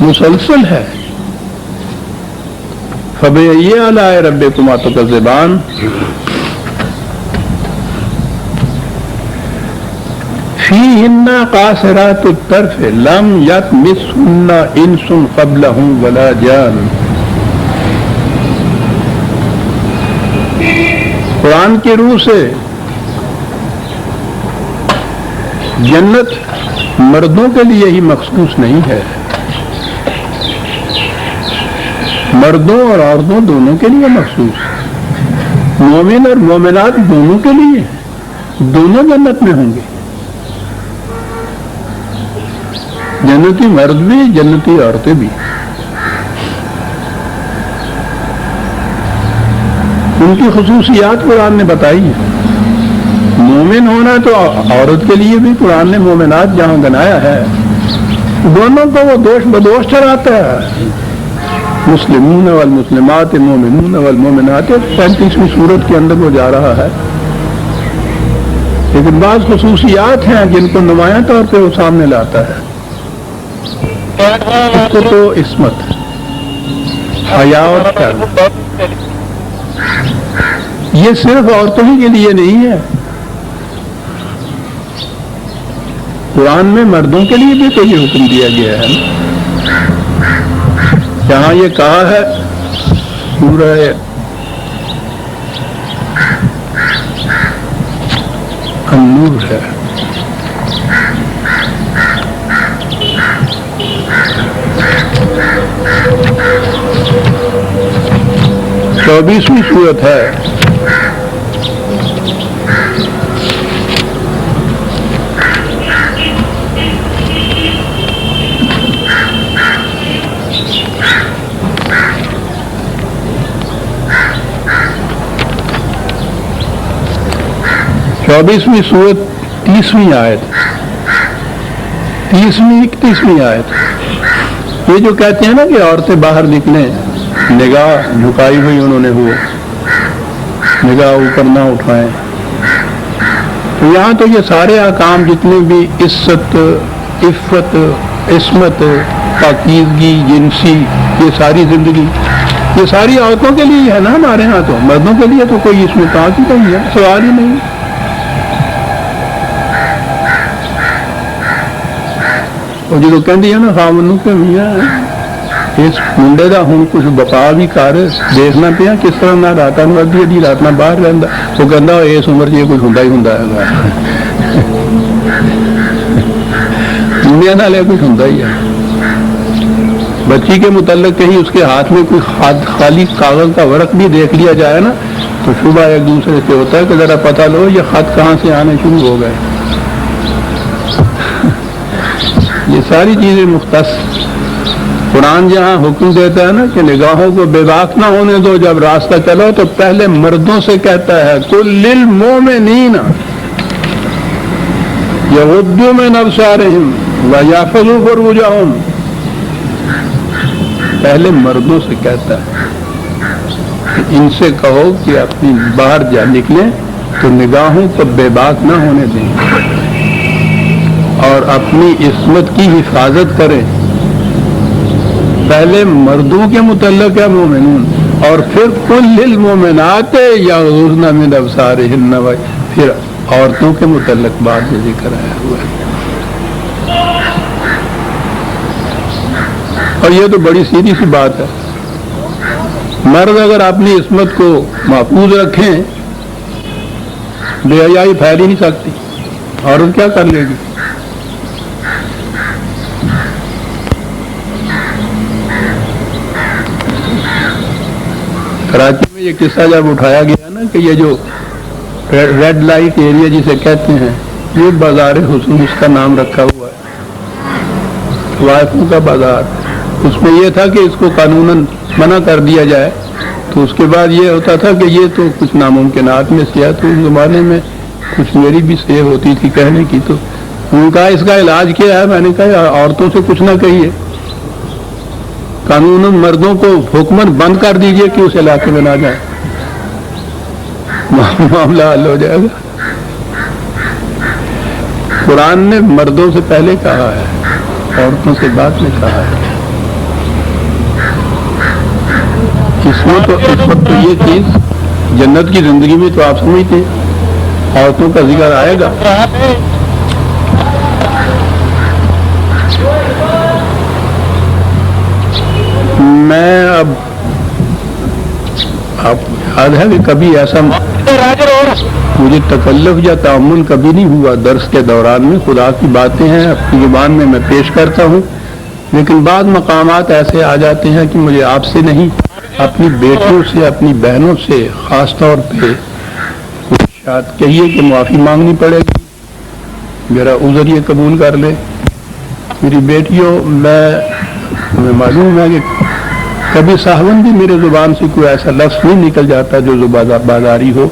مسلسل ہے۔ فَبِأَيِّ آلَاءِ رَبِّكُمَا تُكَذِّبَانِ، فیہن قاصرات الطرف لم یطمثہن انس قبلہم ولا جان. قرآن کی روح سے جنت مردوں کے لیے ہی مخصوص نہیں ہے، مردوں اور عورتوں دونوں کے لیے مخصوص، مومن اور مومنات دونوں کے لیے، دونوں جنت میں ہوں گے، جنتی مرد بھی جنتی عورتیں بھی. ان کی خصوصیات قرآن نے بتائی ہیں. مومن ہونا تو عورت کے لیے بھی قرآن نے مومنات جہاں گنایا ہے، دونوں کو وہ دوش بدوش ٹھہراتا ہے. مسلمون والمسلمات مومنون والمومنات 35ویں سورت کے اندر وہ جا رہا ہے. لیکن بعض خصوصیات ہیں جن کو نمایاں طور پہ وہ سامنے لاتا ہے. اس کو تو عصمت، حیا اور شرم، یہ صرف عورتوں ہی کے لیے نہیں ہے، قرآن میں مردوں کے لیے بھی تو یہ حکم دیا گیا ہے. جہاں یہ کہا ہے سورہ النور ہے، چوبیسویں سورت ہے. چوبیسویں سورت 30ویں آیت، 30ویں 31ویں آیت. یہ جو کہتے ہیں نا کہ عورتیں باہر نکلیں نگاہ جھکائی ہوئی انہوں نے ہو، نگاہ اوپر نہ اٹھائیں، تو یہاں تو یہ سارے احکام جتنے بھی عزت، عفت، عصمت، پاکیزگی، جنسی، یہ ساری زندگی یہ ساری عورتوں کے لیے ہے نا. ہمارے ہاں تو مردوں کے لیے تو کوئی اس میں کہاں کی نہیں ہے، سوال ہی نہیں. اور جو کہندی ہے نا خامنوں کے میاں اس منڈے کا ہوں کچھ بقا بھی کر دیکھنا پیا کس طرح نہ رات وغیرہ دی رات نہ باہر رہتا. وہ کہہ اس عمر یہ کچھ ہوں ہی ہوں دنیا نال کچھ ہوں ہی ہے. بچی کے متعلق کہیں اس کے ہاتھ میں کوئی خالی کاغذ کا ورق بھی دیکھ لیا جائے نا تو شبہ ایک دوسرے سے ہوتا ہے کہ ذرا پتہ لو یہ خط کہاں سے آنے شروع ہو گئے. یہ ساری چیزیں مختص. قرآن جہاں حکم دیتا ہے نا کہ نگاہوں کو بے باک نہ ہونے دو جب راستہ چلو، تو پہلے مردوں سے کہتا ہے کل للمؤمنین یغضوا من ابصارہم ویحفظوا فروجہم. پہلے مردوں سے کہتا ہے کہ ان سے کہو کہ اپنی باہر جا نکلیں تو نگاہوں کو بے باک نہ ہونے دیں اور اپنی عصمت کی حفاظت کریں. پہلے مردوں کے متعلق ہے مومنون، اور پھر کل للمؤمنات یغضضن من ابصارہن، پھر عورتوں کے متعلق بعد میں ذکر آیا ہوا ہے. اور یہ تو بڑی سیدھی سی بات ہے. مرد اگر اپنی عصمت کو محفوظ رکھیں بے حیائی پھیل ہی نہیں سکتی. عورت کیا کر لے گی؟ کراچی میں یہ قصہ جب اٹھایا گیا نا کہ یہ جو ریڈ لائٹ ایریا جسے کہتے ہیں، یہ بازار حسن اس کا نام رکھا ہوا ہے، وائفوں کا بازار. اس میں یہ تھا کہ اس کو قانوناً منع کر دیا جائے، تو اس کے بعد یہ ہوتا تھا کہ یہ تو کچھ ناممکنات میں سے ہے. تو اس زمانے میں کچھ میری بھی سیو ہوتی تھی کہنے کی. تو انہوں نے کہا اس کا علاج کیا ہے؟ میں نے کہا عورتوں سے کچھ نہ کہیے، قانوناً مردوں کو حکمن بند کر دیجئے کہ اس علاقے میں نہ جائیں، معاملہ حل ہو جائے گا. قرآن نے مردوں سے پہلے کہا ہے، عورتوں سے بعد میں کہا ہے. اس میں تو اس وقت یہ چیز جنت کی زندگی میں تو آپ سمجھتے ہیں عورتوں کا ذکر آئے گا. میں اب آپ یاد ہے کہ کبھی ایسا مجھے تکلف یا تعامل کبھی نہیں ہوا درس کے دوران میں. خدا کی باتیں ہیں اپنی زبان میں پیش کرتا ہوں، لیکن بعض مقامات ایسے آ جاتے ہیں کہ مجھے آپ سے نہیں، اپنی بیٹیوں سے، اپنی بہنوں سے خاص طور پہ شاید کہیے کہ معافی مانگنی پڑے گی، میرا عذر یہ قبول کر لے. میری بیٹیوں، میں معلوم ہے کہ کبھی صاحبن بھی میرے زبان سے کوئی ایسا لفظ نہیں نکل جاتا جو بازاری ہو.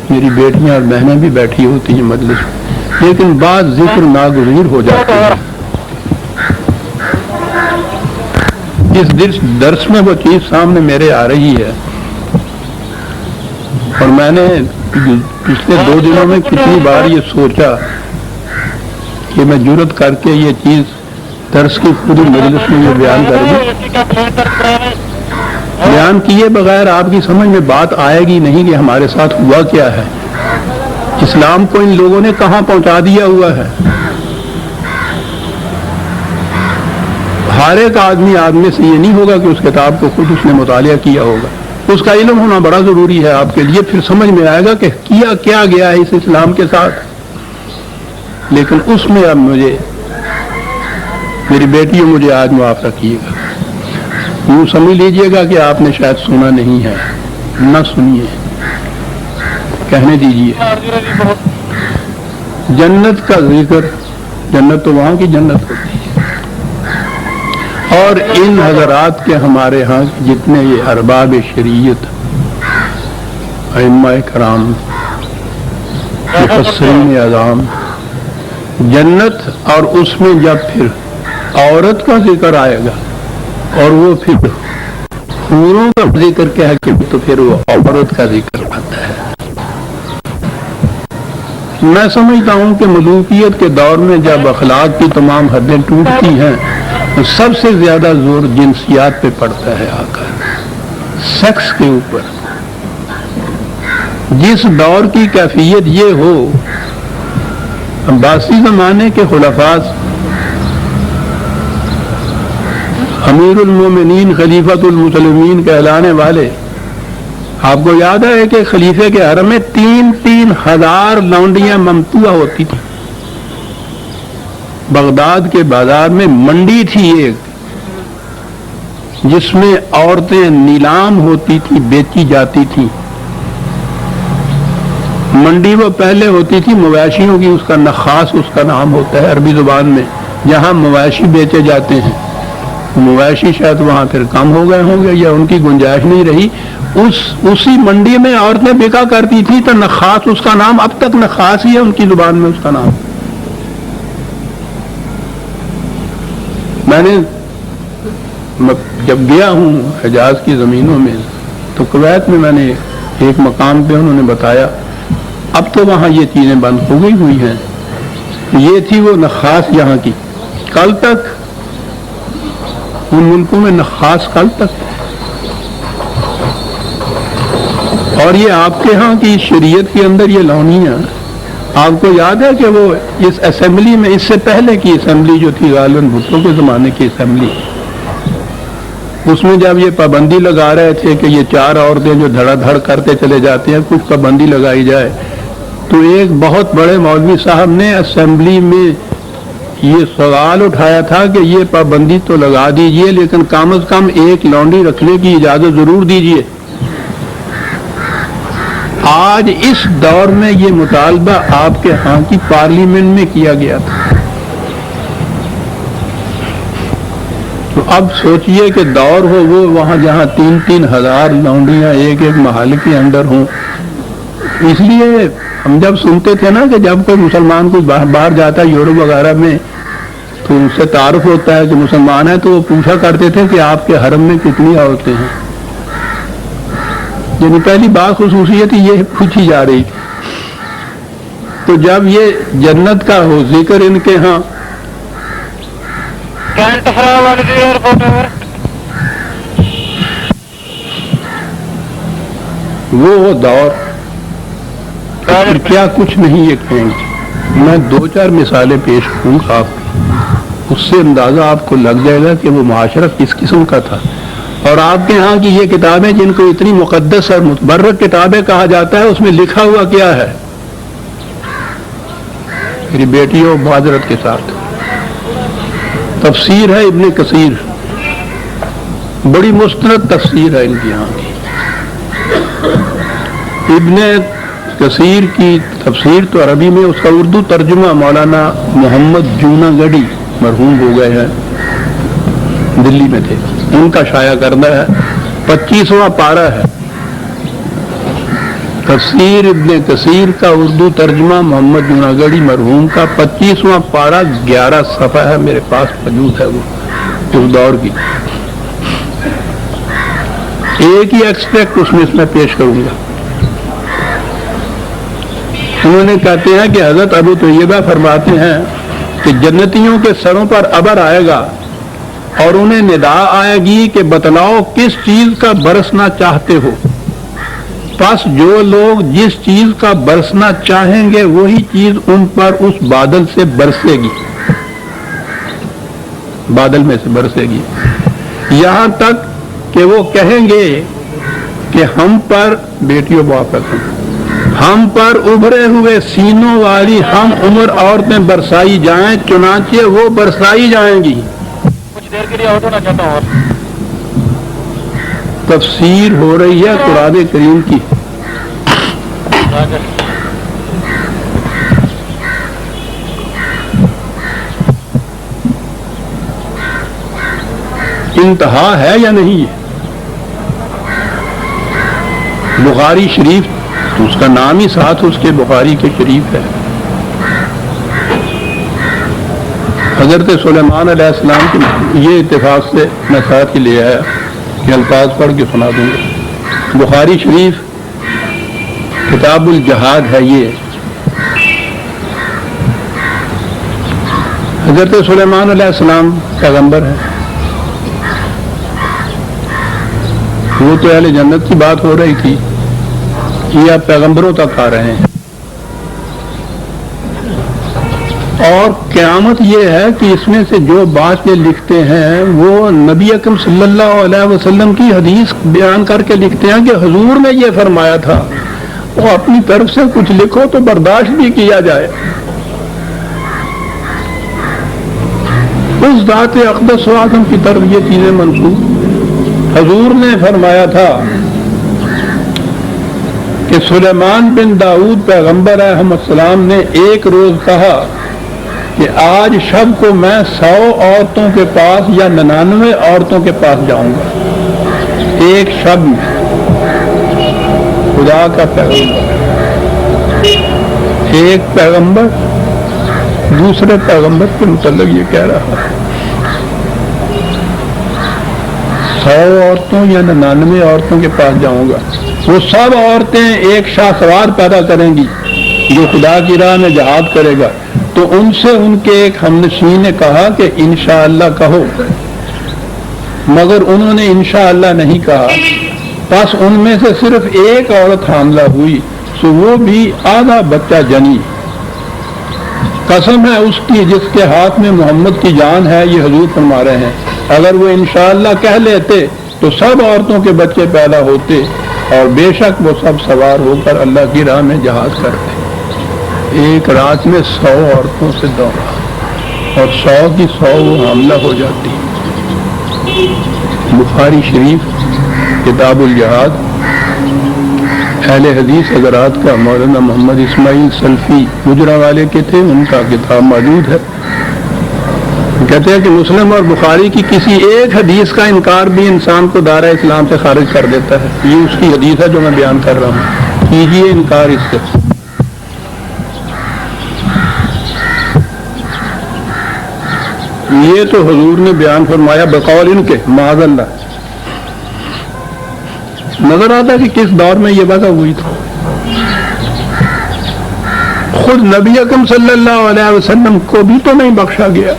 میری بیٹیاں اور بہنیں بھی بیٹھی ہوتی ہیں مجلس میں، لیکن بعض ذکر ناگزیر ہو جاتے ہیں. اس درس میں وہ چیز سامنے میرے آ رہی ہے، اور میں نے پچھلے 2 دنوں میں کتنی بار یہ سوچا کہ میں جرت کر کے یہ چیز درس کی پوری مجلس میں یہ بیان کر دوں. بیان کیے بغیر آپ کی سمجھ میں بات آئے گی نہیں کہ ہمارے ساتھ ہوا کیا ہے، اسلام کو ان لوگوں نے کہاں پہنچا دیا ہوا ہے. ہر ایک آدمی سے یہ نہیں ہوگا کہ اس کتاب کو خود اس نے مطالعہ کیا ہوگا. اس کا علم ہونا بڑا ضروری ہے آپ کے لیے، پھر سمجھ میں آئے گا کہ کیا گیا ہے اس اسلام کے ساتھ. لیکن اس میں اب میری بیٹیوں مجھے آج معاف رکھیے گا، یوں سمجھ لیجئے گا کہ آپ نے شاید سنا نہیں ہے، نہ سنیے، کہنے دیجئے. جنت کا ذکر، جنت تو وہاں کی جنت ہوتی ہے، اور ان حضرات کے ہمارے ہاں جتنے یہ ارباب شریعت، ائمہ کرام، مفسرین اعظام، جنت اور اس میں جب پھر عورت کا ذکر آئے گا اور وہ پھر حوروں کا ذکر کیا ہے، تو پھر وہ عورت کا ذکر آتا ہے. میں سمجھتا ہوں کہ ملوکیت کے دور میں جب اخلاق کی تمام حدیں ٹوٹتی ہیں تو سب سے زیادہ زور جنسیات پہ پڑتا ہے آ کر، سیکس کے اوپر. جس دور کی کیفیت یہ ہو، عباسی زمانے کے خلفاء، امیر المومنین خلیفۃ المسلمین کہلانے والے، آپ کو یاد ہے کہ خلیفے کے حرم میں 3,000 لونڈیاں ممتوع ہوتی تھیں. بغداد کے بازار میں منڈی تھی ایک، جس میں عورتیں نیلام ہوتی تھی، بیچی جاتی تھیں. منڈی وہ پہلے ہوتی تھی مویشیوں کی، اس کا نخاس اس کا نام ہوتا ہے عربی زبان میں، جہاں مویشی بیچے جاتے ہیں. مویشی شاید وہاں پھر کم ہو گئے ہوں گے یا ان کی گنجائش نہیں رہی. اسی منڈی میں عورتیں بکا کرتی تھی، تو نخاس اس کا نام، اب تک نخاس ہی ہے ان کی زبان میں اس کا نام. میں نے جب گیا ہوں حجاز کی زمینوں میں، تو کویت میں نے ایک مقام پہ انہوں نے بتایا، اب تو وہاں یہ چیزیں بند ہو گئی ہوئی ہیں. یہ تھی وہ نخاس یہاں کی، کل تک ان ملکوں میں نخاس کل تک. اور یہ آپ کے ہاں کی شریعت کے اندر یہ لونیاں، آپ کو یاد ہے کہ وہ اس اسمبلی میں، اس سے پہلے کی اسمبلی جو تھی غالباً بھٹو کے زمانے کی اسمبلی، اس میں جب یہ پابندی لگا رہے تھے کہ یہ 4 عورتیں جو دھڑا دھڑ کرتے چلے جاتے ہیں کچھ پابندی لگائی جائے، تو ایک بہت بڑے مولوی صاحب نے اسمبلی میں یہ سوال اٹھایا تھا کہ یہ پابندی تو لگا دیجئے، لیکن کم از کم ایک لونڈی رکھنے کی اجازت ضرور دیجئے. آج اس دور میں یہ مطالبہ آپ کے ہاں کی پارلیمنٹ میں کیا گیا تھا. تو اب سوچئے کہ دور ہو وہ وہاں جہاں 3,000 لونڈیاں ایک محل کے اندر ہوں. اس لیے ہم جب سنتے تھے نا کہ جب کوئی مسلمان کوئی باہر جاتا ہے یورپ وغیرہ میں، تو ان سے تعارف ہوتا ہے کہ مسلمان ہے، تو وہ پوچھا کرتے تھے کہ آپ کے حرم میں کتنی عورتیں ہیں. یعنی پہلی بات خصوصیت یہ پوچھی جا رہی تھی. تو جب یہ جنت کا ہو ذکر ان کے ہاں، وہ دور کیا کچھ نہیں یہ کہیں گے. میں 2-4 مثالیں پیش کروں گا آپ کو، اس سے اندازہ آپ کو لگ جائے گا کہ وہ معاشرہ کس قسم کا تھا. اور آپ کے ہاں کی یہ کتابیں جن کو اتنی مقدس اور متبرک کتابیں کہا جاتا ہے، اس میں لکھا ہوا کیا ہے؟ میری بیٹیوں معذرت کے ساتھ، تفسیر ہے ابن کثیر، بڑی مستند تفسیر ہے ان کی یہاں کی۔ ابن کثیر کی تفسیر تو عربی میں، اس کا اردو ترجمہ مولانا محمد جونا گڑھی مرحوم ہو گئے ہیں، دلی میں تھے، ان کا شائع کردہ ہے، 25واں پارہ ہے تفسیر ابن کثیر کا اردو ترجمہ محمد جونا گڑھی مرحوم کا، 25واں پارہ 11 صفحہ ہے، میرے پاس موجود ہے وہ اس دور کی۔ ایک ہی ایکسٹریکٹ اس میں پیش کروں گا۔ انہوں نے کہتے ہیں کہ حضرت ابو طیبہ فرماتے ہیں کہ جنتیوں کے سروں پر ابر آئے گا اور انہیں ندا آئے گی کہ بتلاؤ کس چیز کا برسنا چاہتے ہو، پس جو لوگ جس چیز کا برسنا چاہیں گے وہی چیز ان پر اس بادل سے برسے گی، بادل میں سے برسے گی، یہاں تک کہ وہ کہیں گے کہ ہم پر، بیٹیوں موافق ہیں، ہم پر ابھرے ہوئے سینوں والی ہم عمر عورتیں برسائی جائیں، چنانچہ وہ برسائی جائیں گی۔ کچھ دیر کے لیے آؤٹ ہونا چاہتا ہوں۔ تفسیر ہو رہی ہے قرآن کریم کی۔ انتہا ہے یا نہیں ہے؟ بخاری شریف، اس کا نام ہی ساتھ اس کے بخاری کے شریف ہے۔ حضرت سلیمان علیہ السلام کی یہ اتفاق سے میں ساتھ ہی لیا ہے کہ الفاظ پڑھ کے سنا دوں گا۔ بخاری شریف کتاب الجہاد ہے، یہ حضرت سلیمان علیہ السلام پیغمبر ہے، وہ تو اہل جنت کی بات ہو رہی تھی، یہ آپ پیغمبروں تک آ رہے ہیں۔ اور قیامت یہ ہے کہ اس میں سے جو بات یہ لکھتے ہیں وہ نبی اکرم صلی اللہ علیہ وسلم کی حدیث بیان کر کے لکھتے ہیں کہ حضور نے یہ فرمایا تھا، وہ اپنی طرف سے کچھ لکھو تو برداشت بھی کیا جائے۔ اس ذات اقدس و اعظم کی طرف یہ چیزیں منسوب، حضور نے فرمایا تھا کہ سلیمان بن داؤد پیغمبر علیہ السلام نے ایک روز کہا کہ آج شب کو میں 100 عورتوں کے پاس یا 99 عورتوں کے پاس جاؤں گا، ایک شب میں۔ خدا کا پیغمبر، ایک پیغمبر دوسرے پیغمبر کے متعلق یہ کہہ رہا ہے 100 عورتوں یا 99 عورتوں کے پاس جاؤں گا، وہ سب عورتیں ایک شاہسوار پیدا کریں گی جو خدا کی راہ میں جہاد کرے گا، تو ان سے ان کے ایک ہمنشین نے کہا کہ انشاءاللہ کہو، مگر انہوں نے انشاءاللہ نہیں کہا، پس ان میں سے صرف ایک عورت حاملہ ہوئی، سو وہ بھی آدھا بچہ جنی۔ قسم ہے اس کی جس کے ہاتھ میں محمد کی جان ہے، یہ حضور فرما رہے ہیں، اگر وہ انشاءاللہ کہہ لیتے تو سب عورتوں کے بچے پیدا ہوتے، اور بے شک وہ سب سوار ہو کر اللہ کی راہ میں جہاد کرتے۔ ایک رات میں 100 عورتوں سے دوڑا اور 100 کی 100 وہ حاملہ ہو جاتی۔ بخاری شریف کتاب الجہاد، اہل حدیث حضرات کا مولانا محمد اسماعیل سلفی گجرا والے کے تھے، ان کا کتاب موجود ہے۔ کہتے ہیں کہ مسلم اور بخاری کی کسی ایک حدیث کا انکار بھی انسان کو دائرہ اسلام سے خارج کر دیتا ہے۔ یہ اس کی حدیث ہے جو میں بیان کر رہا ہوں، کیجیے انکار اس سے۔ یہ تو حضور نے بیان فرمایا بقول ان کے، معاذ اللہ۔ نظر آتا کہ کس دور میں یہ وضع ہوئی تھی۔ خود نبی اکرم صلی اللہ علیہ وسلم کو بھی تو نہیں بخشا گیا،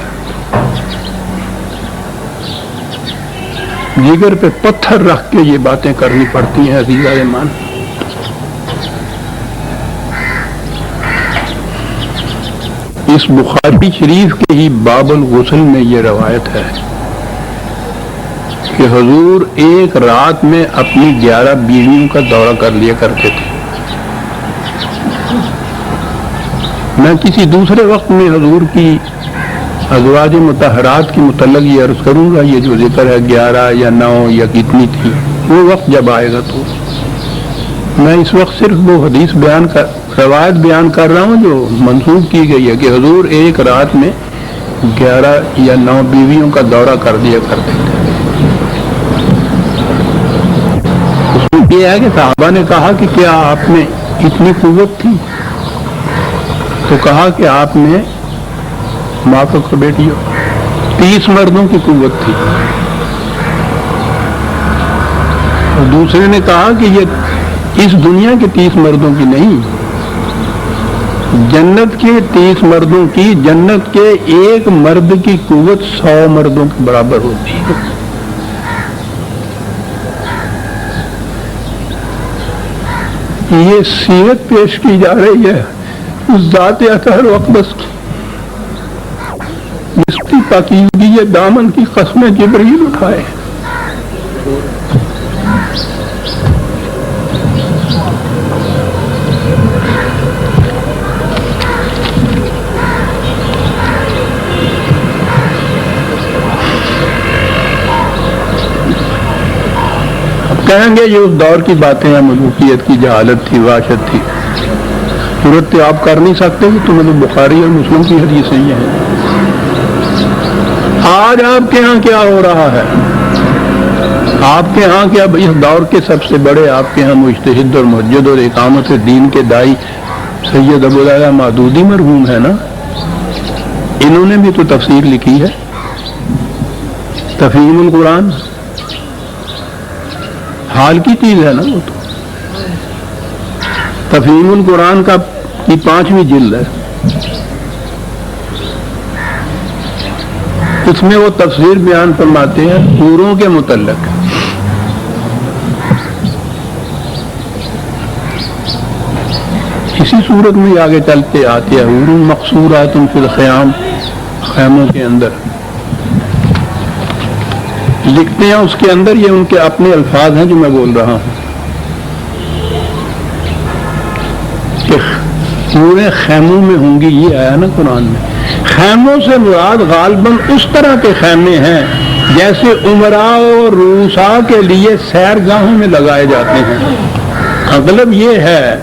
جگر پہ پتھر رکھ کے یہ باتیں کرنی پڑتی ہیں عزیزہ ایمان۔ اس بخاری شریف کے ہی باب الغسل میں یہ روایت ہے کہ حضور ایک رات میں اپنی 11 بیویوں کا دورہ کر لیا کرتے تھے. میں کسی دوسرے وقت میں حضور کی ازواج مطہرات کے متعلق یہ عرض کروں گا، یہ جو ذکر ہے 11 یا 9 یا کتنی تھی، وہ وقت جب آئے گا. تو میں اس وقت صرف وہ حدیث روایت بیان کر رہا ہوں جو منسوب کی گئی ہے کہ حضور ایک رات میں 11 یا 9 بیویوں کا دورہ کر دیا کرتے تھے. اس میں یہ ہے کہ صحابہ نے کہا کہ کیا آپ میں اتنی قوت تھی؟ تو کہا کہ آپ میں معاف کر بیٹیوں 30 مردوں کی قوت تھی. اور دوسرے نے کہا کہ یہ اس دنیا کے 30 مردوں کی نہیں، جنت کے 30 مردوں کی، جنت کے ایک مرد کی قوت 100 مردوں کے برابر ہوتی ہے. یہ سیرت پیش کی جا رہی ہے اس ذات اطہر و اقدس کی، جس کی پاکیزگی یہ دامن کی قسمیں جبریل اٹھائے. کہیں گے یہ اس دور کی باتیں ہیں، ملوکیت کی جہالت تھی، وحشت تھی. صورت آپ کر نہیں سکتے کہ تمہیں تو بخاری اور مسلم کی حدیثیں یہ ہیں. آج آپ کے ہاں کیا ہو رہا ہے؟ آپ کے ہاں کیا اس دور کے سب سے بڑے آپ کے ہاں مجتہد اور مجد اور اقامت دین کے دائی سید ابوالعلا مودودی مرحوم ہے نا. انہوں نے بھی تو تفسیر لکھی ہے، تفہیم القرآن. حال کی چیز ہے نا وہ تو. تفہیم القرآن کی 5ویں جلد ہے. اس میں وہ تفسیر بیان فرماتے ہیں حوروں کے متعلق. اسی صورت میں آگے چلتے آتے ہیں حور مقصورات فی الخیام، خیموں کے اندر لکھتے ہیں. اس کے اندر یہ ان کے اپنے الفاظ ہیں جو میں بول رہا ہوں کہ حوریں خیموں میں ہوں گی. یہ آیا نا قرآن میں. خیموں سے مراد غالباً اس طرح کے خیمے ہیں جیسے عمراء اور رؤساء کے لیے سیرگاہوں میں لگائے جاتے ہیں. مطلب یہ ہے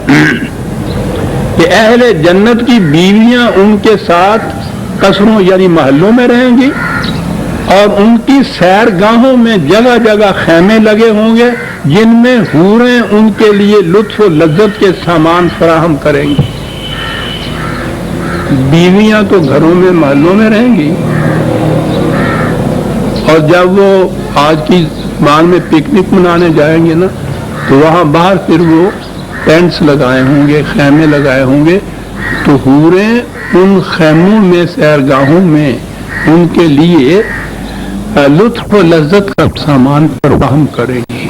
کہ اہل جنت کی بیویاں ان کے ساتھ قصروں یعنی محلوں میں رہیں گی، اور ان کی سیرگاہوں میں جگہ جگہ خیمے لگے ہوں گے جن میں حوریں ان کے لیے لطف و لذت کے سامان فراہم کریں گی. بیویاں تو گھروں میں محلوں میں رہیں گی، اور جب وہ آج کی زمان میں پکنک منانے جائیں گے نا تو وہاں باہر پھر وہ ٹینٹس لگائے ہوں گے، خیمے لگائے ہوں گے. تو حوریں ان خیموں میں سیرگاہوں میں ان کے لیے لطف و لذت کا سامان فراہم کرے گی.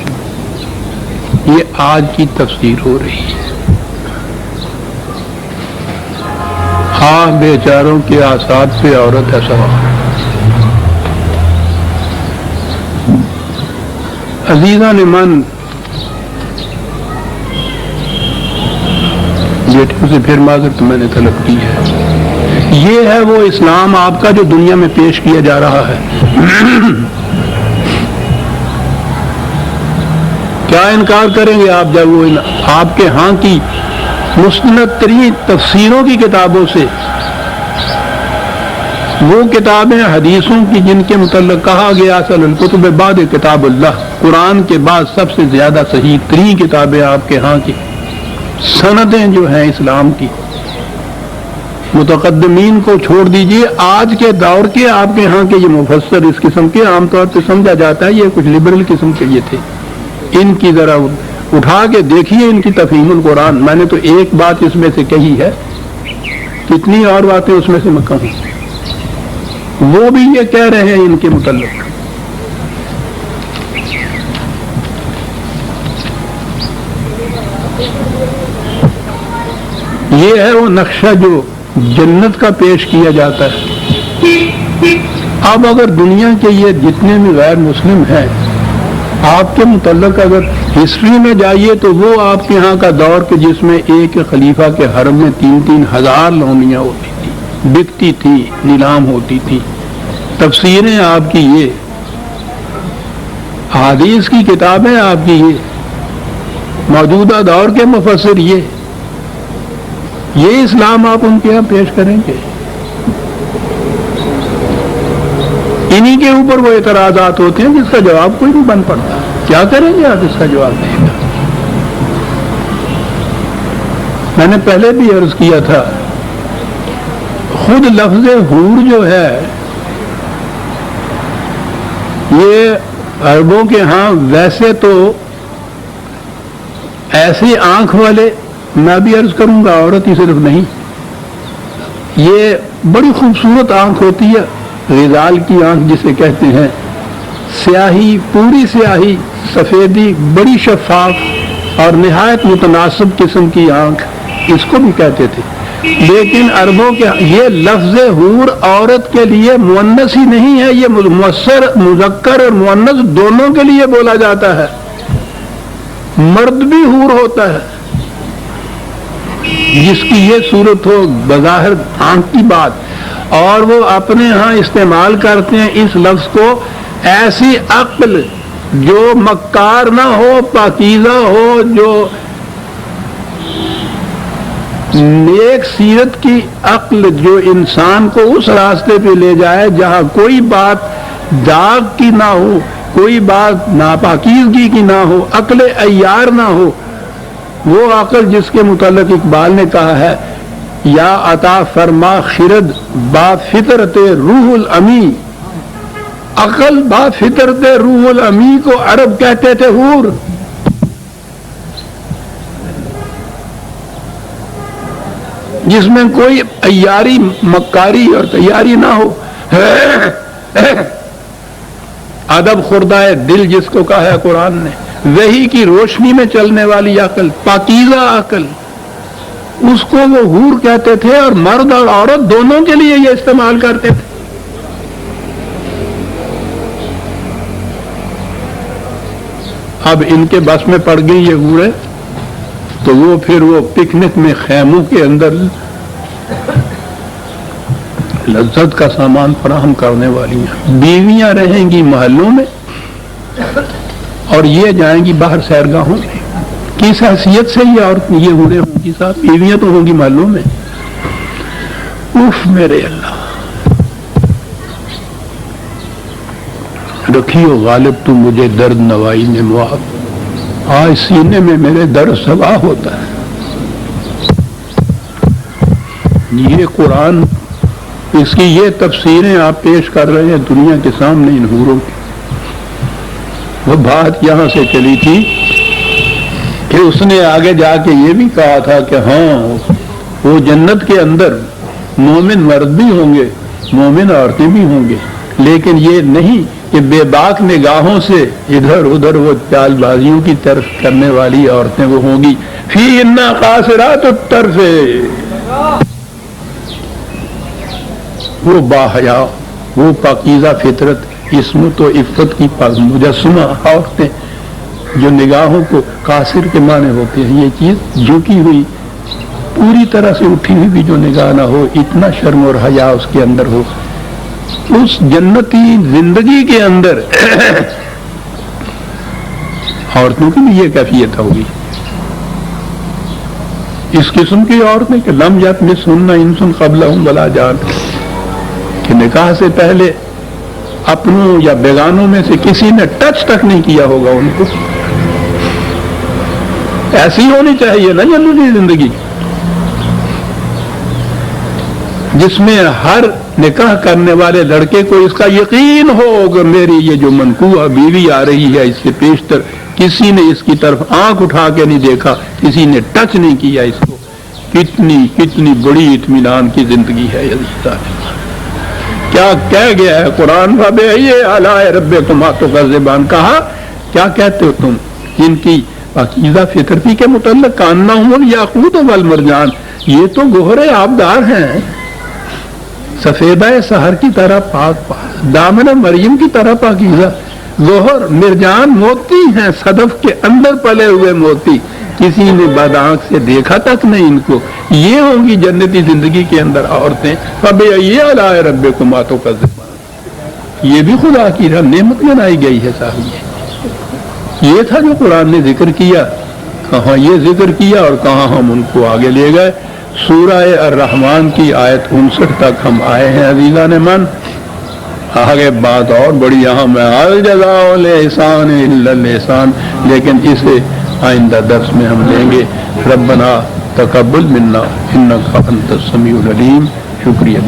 یہ آج کی تفسیر ہو رہی ہے. ہاں بیچاروں کے آساد پہ عورت ہے سوار. عزیزان من، بیٹیوں سے پھر معذرت میں نے طلب کی ہے. یہ ہے وہ اسلام آپ کا جو دنیا میں پیش کیا جا رہا ہے. کیا انکار کریں گے آپ جب وہ آپ کے ہاں کی مستند ترین تفسیروں کی کتابوں سے، وہ کتابیں حدیثوں کی جن کے متعلق کہا گیا اصل الکتب بعد کتاب اللہ، قرآن کے بعد سب سے زیادہ صحیح ترین کتابیں آپ کے ہاں کی سندیں جو ہیں اسلام کی، متقدمین کو چھوڑ دیجئے، آج کے دور کے آپ کے ہاں کے یہ مفسر اس قسم کے عام طور پہ سمجھا جاتا ہے یہ کچھ لبرل قسم کے یہ تھے. ان کی ذرا اٹھا کے دیکھیے ان کی تفہیم القرآن. میں نے تو ایک بات اس میں سے کہی ہے، کتنی اور باتیں اس میں سے میں کہوں. وہ بھی یہ کہہ رہے ہیں ان کے متعلق. یہ ہے وہ نقشہ جو جنت کا پیش کیا جاتا ہے. اب اگر دنیا کے یہ جتنے بھی غیر مسلم ہیں آپ کے متعلق اگر ہسٹری میں جائیے تو وہ آپ کے یہاں کا دور کہ جس میں ایک خلیفہ کے حرم میں 3-3 ہزار لونیاں ہوتی تھی، بکتی تھی، نیلام ہوتی تھی. تفسیریں آپ کی یہ، حدیث کی کتابیں آپ کی یہ، موجودہ دور کے مفسر یہ اسلام آپ ان کے یہاں پیش کریں گے. انہی کے اوپر وہ اعتراضات ہوتے ہیں جس کا جواب کوئی نہیں بن پڑتا. کیا کریں گے آپ اس کا جواب دیں گے؟ میں نے پہلے بھی عرض کیا تھا، خود لفظ حور جو ہے یہ عربوں کے ہاں ویسے تو ایسی آنکھ والے، میں بھی عرض کروں گا عورت ہی صرف نہیں، یہ بڑی خوبصورت آنکھ ہوتی ہے، غزال کی آنکھ جسے کہتے ہیں، سیاہی، پوری سیاہی، سفیدی، بڑی شفاف اور نہایت متناسب قسم کی آنکھ، اس کو بھی کہتے تھے. لیکن عربوں کے یہ لفظ حور عورت کے لیے مؤنث ہی نہیں ہے، یہ مذکر اور مؤنث دونوں کے لیے بولا جاتا ہے. مرد بھی حور ہوتا ہے جس کی یہ صورت ہو بظاہر آنکھ کی بات، اور وہ اپنے ہاں استعمال کرتے ہیں اس لفظ کو ایسی عقل جو مکار نہ ہو، پاکیزہ ہو، جو نیک سیرت کی عقل، جو انسان کو اس راستے پہ لے جائے جہاں کوئی بات داغ کی نہ ہو، کوئی بات ناپاکیزگی کی نہ ہو، عقل عیار نہ ہو. وہ عقل جس کے متعلق اقبال نے کہا ہے، یا عطا فرما خرد با فطرت روح الامی، عقل با فطرت روح الامی کو عرب کہتے تھے حور. جس میں کوئی عیاری، مکاری اور تیاری نہ ہو. ادب خوردہ دل جس کو کہا ہے قرآن نے، وحی کی روشنی میں چلنے والی عقل، پاکیزہ عقل، اس کو وہ حور کہتے تھے، اور مرد اور عورت دونوں کے لیے یہ استعمال کرتے تھے. اب ان کے بس میں پڑ گئی یہ حوریں، تو وہ پھر وہ پکنک میں خیموں کے اندر لذت کا سامان فراہم کرنے والی ہیں. بیویاں رہیں گی محلوں میں اور یہ جائیں گی باہر سیرگاہوں میں. کس حیثیت سے یہ عورت یہ حوریں ہوں گی صاحب؟ بیویاں تو ہوں گی محلوں میں. اف میرے اللہ، رکھیو غالب تو مجھے درد نوائی میں معاف، آج سینے میں میرے درد سوا ہوتا ہے. یہ قرآن، اس کی یہ تفسیریں آپ پیش کر رہے ہیں دنیا کے سامنے ان حوروں کی. وہ بات یہاں سے چلی تھی کہ اس نے آگے جا کے یہ بھی کہا تھا کہ ہاں وہ جنت کے اندر مومن مرد بھی ہوں گے، مومن عورتیں بھی ہوں گے، لیکن یہ نہیں کہ بے باک نگاہوں سے ادھر ادھر وہ چال بازیوں کی طرف کرنے والی عورتیں وہ ہوں گی. فی انا قاصرات الطرف، وہ باحیا، وہ پاکیزہ فطرت، عصمت و عفت کی مجسمہ عورتیں جو نگاہوں کو، قاصر کے معنی ہوتے ہیں یہ چیز جھکی ہوئی، پوری طرح سے اٹھی ہوئی بھی جو نگاہ نہ ہو، اتنا شرم اور حیا اس کے اندر ہو. اس جنتی زندگی کے اندر عورتوں کی بھی یہ کیفیت ہوگی. اس قسم کی عورتیں کہ لم یطمثہن انس قبلہم ولا جان، کہ نکاح سے پہلے اپنوں یا بیگانوں میں سے کسی نے ٹچ تک نہیں کیا ہوگا ان کو. ایسی ہونی چاہیے نا جنتی زندگی، جس میں ہر نکاح کرنے والے لڑکے کو اس کا یقین ہو کہ میری یہ جو منقوہ بیوی آ رہی ہے، اس سے پیشتر کسی نے اس کی طرف آنکھ اٹھا کے نہیں دیکھا، کسی نے ٹچ نہیں کیا اس کو. کتنی بڑی اطمینان کی زندگی ہے. کیا کہہ گیا ہے قرآن، فَبِأَيِّ آلَاءِ رَبِّكُمَا تُكَذِّبَانِ، کہا کیا کہتے ہو تم جن کی پاکیزہ فطرتی کے متعلق، کأنہم الیاقوت والمرجان، یہ تو گوہر آبدار ہیں، سفیدہ سحر کی طرح پاک، دامن مریم کی طرح پاکیزہ. ظہر مرجان موتی ہیں، صدف کے اندر پلے ہوئے موتی، کسی نے بدآنکھ سے دیکھا تک نہیں ان کو. یہ ہوں گی جنتی زندگی کے اندر عورتیں. فَبِأَيِّ آلَاءِ رَبِّكُمَا تُكَذِّبَانِ. یہ بھی خدا کی نعمت بنائی گئی ہے صاحب. یہ تھا جو قرآن نے ذکر کیا. کہاں یہ ذکر کیا اور کہاں ہم ان کو آگے لے گئے. سورہ الرحمن کی آیت 59 تک ہم آئے ہیں عزیزان من. آگے بات اور بڑی اہم ہے. الجزاء الاحسان الا الاحسان، لیکن اسے آئندہ درس میں ہم لیں گے. ربنا تقبل منا انک انت السمیع العلیم. شکریہ.